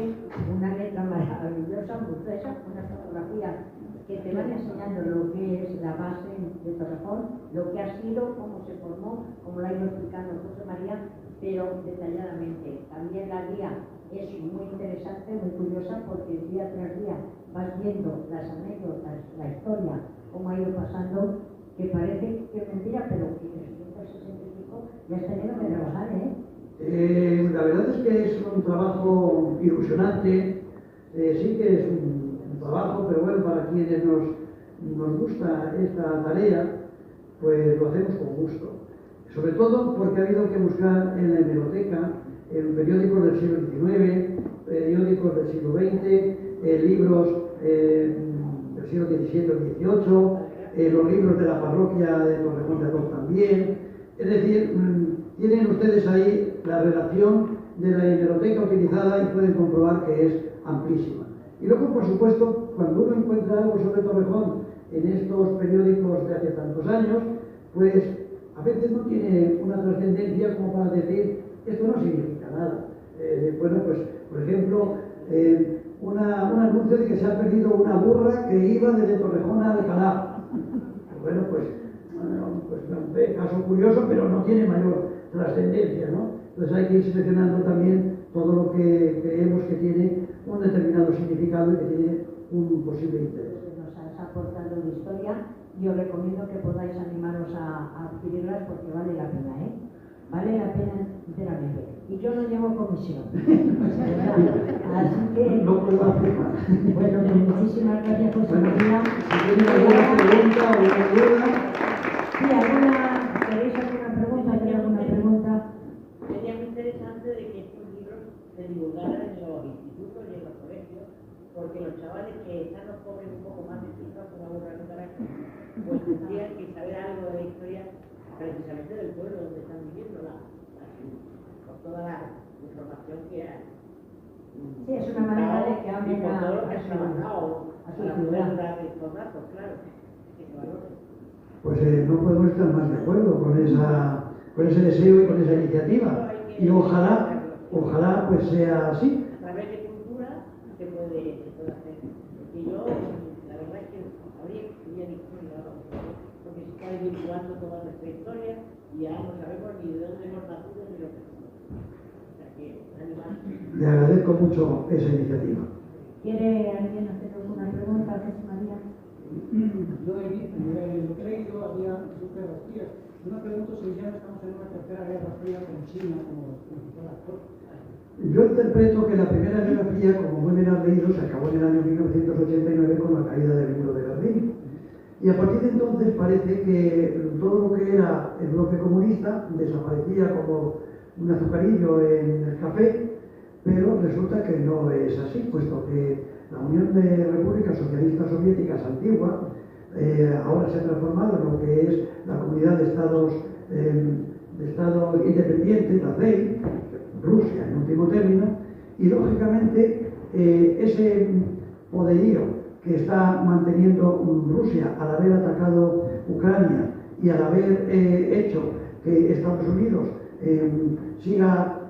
una letra maravillosa, francesa, una fotografía que te van enseñando lo que es la base de Torrejón, lo que ha sido, cómo se formó, como lo ha ido explicando José María, pero detalladamente. También la guía es muy interesante, muy curiosa, porque día tras día vas viendo las anécdotas, la historia, cómo ha ido pasando, que parece que es mentira, pero que 365 ya está lleno de trabajar, La verdad es que es un trabajo ilusionante, sí que es un trabajo, pero bueno, para quienes nos gusta esta tarea, pues lo hacemos con gusto. Sobre todo porque ha habido que buscar en la hemeroteca, en periódicos del siglo XIX, periódicos del siglo XX, libros del siglo XVII o XVIII, los libros de la parroquia de Torrejón de Ardoz también. Es decir, tienen ustedes ahí la relación de la hemeroteca utilizada y pueden comprobar que es amplísima. Y luego, por supuesto, cuando uno encuentra algo sobre Torrejón en estos periódicos de hace tantos años, pues a veces no tiene una trascendencia como para decir esto no significa nada. Bueno, pues, por ejemplo, un anuncio de que se ha perdido una burra que iba desde Torrejón a Alcalá. Bueno, pues caso curioso, pero no tiene mayor trascendencia, ¿no? Entonces hay que ir seleccionando también todo lo que creemos que tiene un determinado significado y que tiene un posible interés. Nos has aportado la historia y os recomiendo que podáis animaros a adquirirlas porque vale la pena, Vale la pena enteramente. Y yo no llevo comisión. Así que... No puedo afirmar. Bueno, pues muchísimas gracias, José María. Si tienen alguna pregunta o alguna duda... Sí, ¿queréis alguna pregunta? ¿Hay alguna pregunta? Sería muy interesante de que estos libros se divulgaran en los institutos y en los colegios, porque los chavales que están los pobres un poco más despiertos con la burra de carácter, pues tendrían que saber algo de la historia precisamente del pueblo donde están viviendo, con toda la información que hay. Sí, es una manera de que hablen por todo lo que a se ha trabajado para poder dar estos datos, claro, que se valoren. Pues no podemos estar más de acuerdo con ese deseo y con esa iniciativa. Y ojalá pues sea así. A través de cultura se puede hacer. Y yo, la verdad es que habría que estudiar historia, porque se está vinculando toda nuestra historia y ya no sabemos ni de dónde hemos nacido ni lo que somos. O sea que, animal. Le agradezco mucho esa iniciativa. ¿Quiere alguien hacer alguna pregunta, José María? Yo he leído, había guerras frías. Una pregunta si ya estamos en una tercera guerra fría con China como principal actor. Yo interpreto que la primera guerra fría, como muy bien han leído, se acabó en el año 1989 con la caída del muro de Berlín. Y a partir de entonces parece que todo lo que era el bloque comunista desaparecía como un azucarillo en el café, pero resulta que no es así, puesto que la Unión de Repúblicas Socialistas Soviéticas antigua ahora se ha transformado en lo que es la Comunidad de Estados Independientes, la CEI, Rusia en último término, Y lógicamente ese poderío que está manteniendo Rusia al haber atacado Ucrania y al haber hecho que Estados Unidos siga,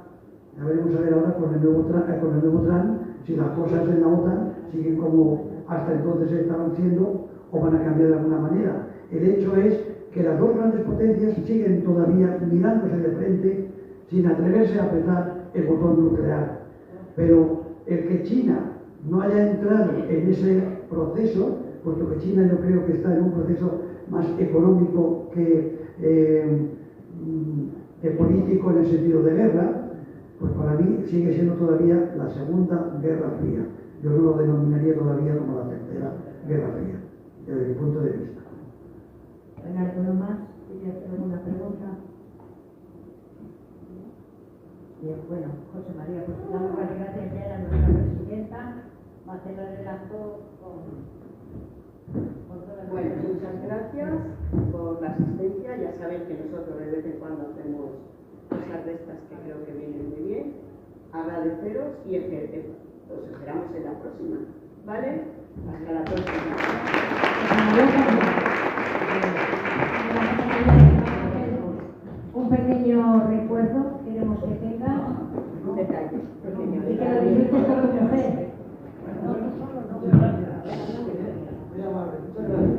ya veremos a ver ahora con el nuevo Trump, si las cosas en la OTAN siguen como hasta entonces estaban siendo o van a cambiar de alguna manera. El hecho es que las dos grandes potencias siguen todavía mirándose de frente sin atreverse a apretar el botón nuclear. Pero el que China no haya entrado en ese proceso, puesto que China yo creo que está en un proceso más económico que político en el sentido de guerra, pues para mí sigue siendo todavía la Segunda Guerra Fría. Yo no lo denominaría todavía como la Tercera Guerra Fría, desde mi punto de vista. ¿Alguno más? ¿Quería hacer alguna pregunta? Bien, bueno, José María, pues damos las gracias ya a nuestra presidenta, va a hacer el acto con todas las... Bueno, muchas gracias por la asistencia. Ya sabéis que nosotros de vez en cuando hacemos cosas de estas que creo que vienen muy bien. Agradeceros y os esperamos en la próxima, ¿vale? Hasta la próxima. Un pequeño recuerdo queremos que tenga Un detalle. y que lo disfrutes con tu mujer. Muy amable, muchas gracias.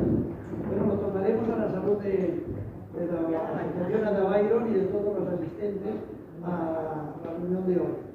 Bueno, lo tomaremos a la salud de la Asociación Ada Byron y de todos los asistentes a la reunión de hoy.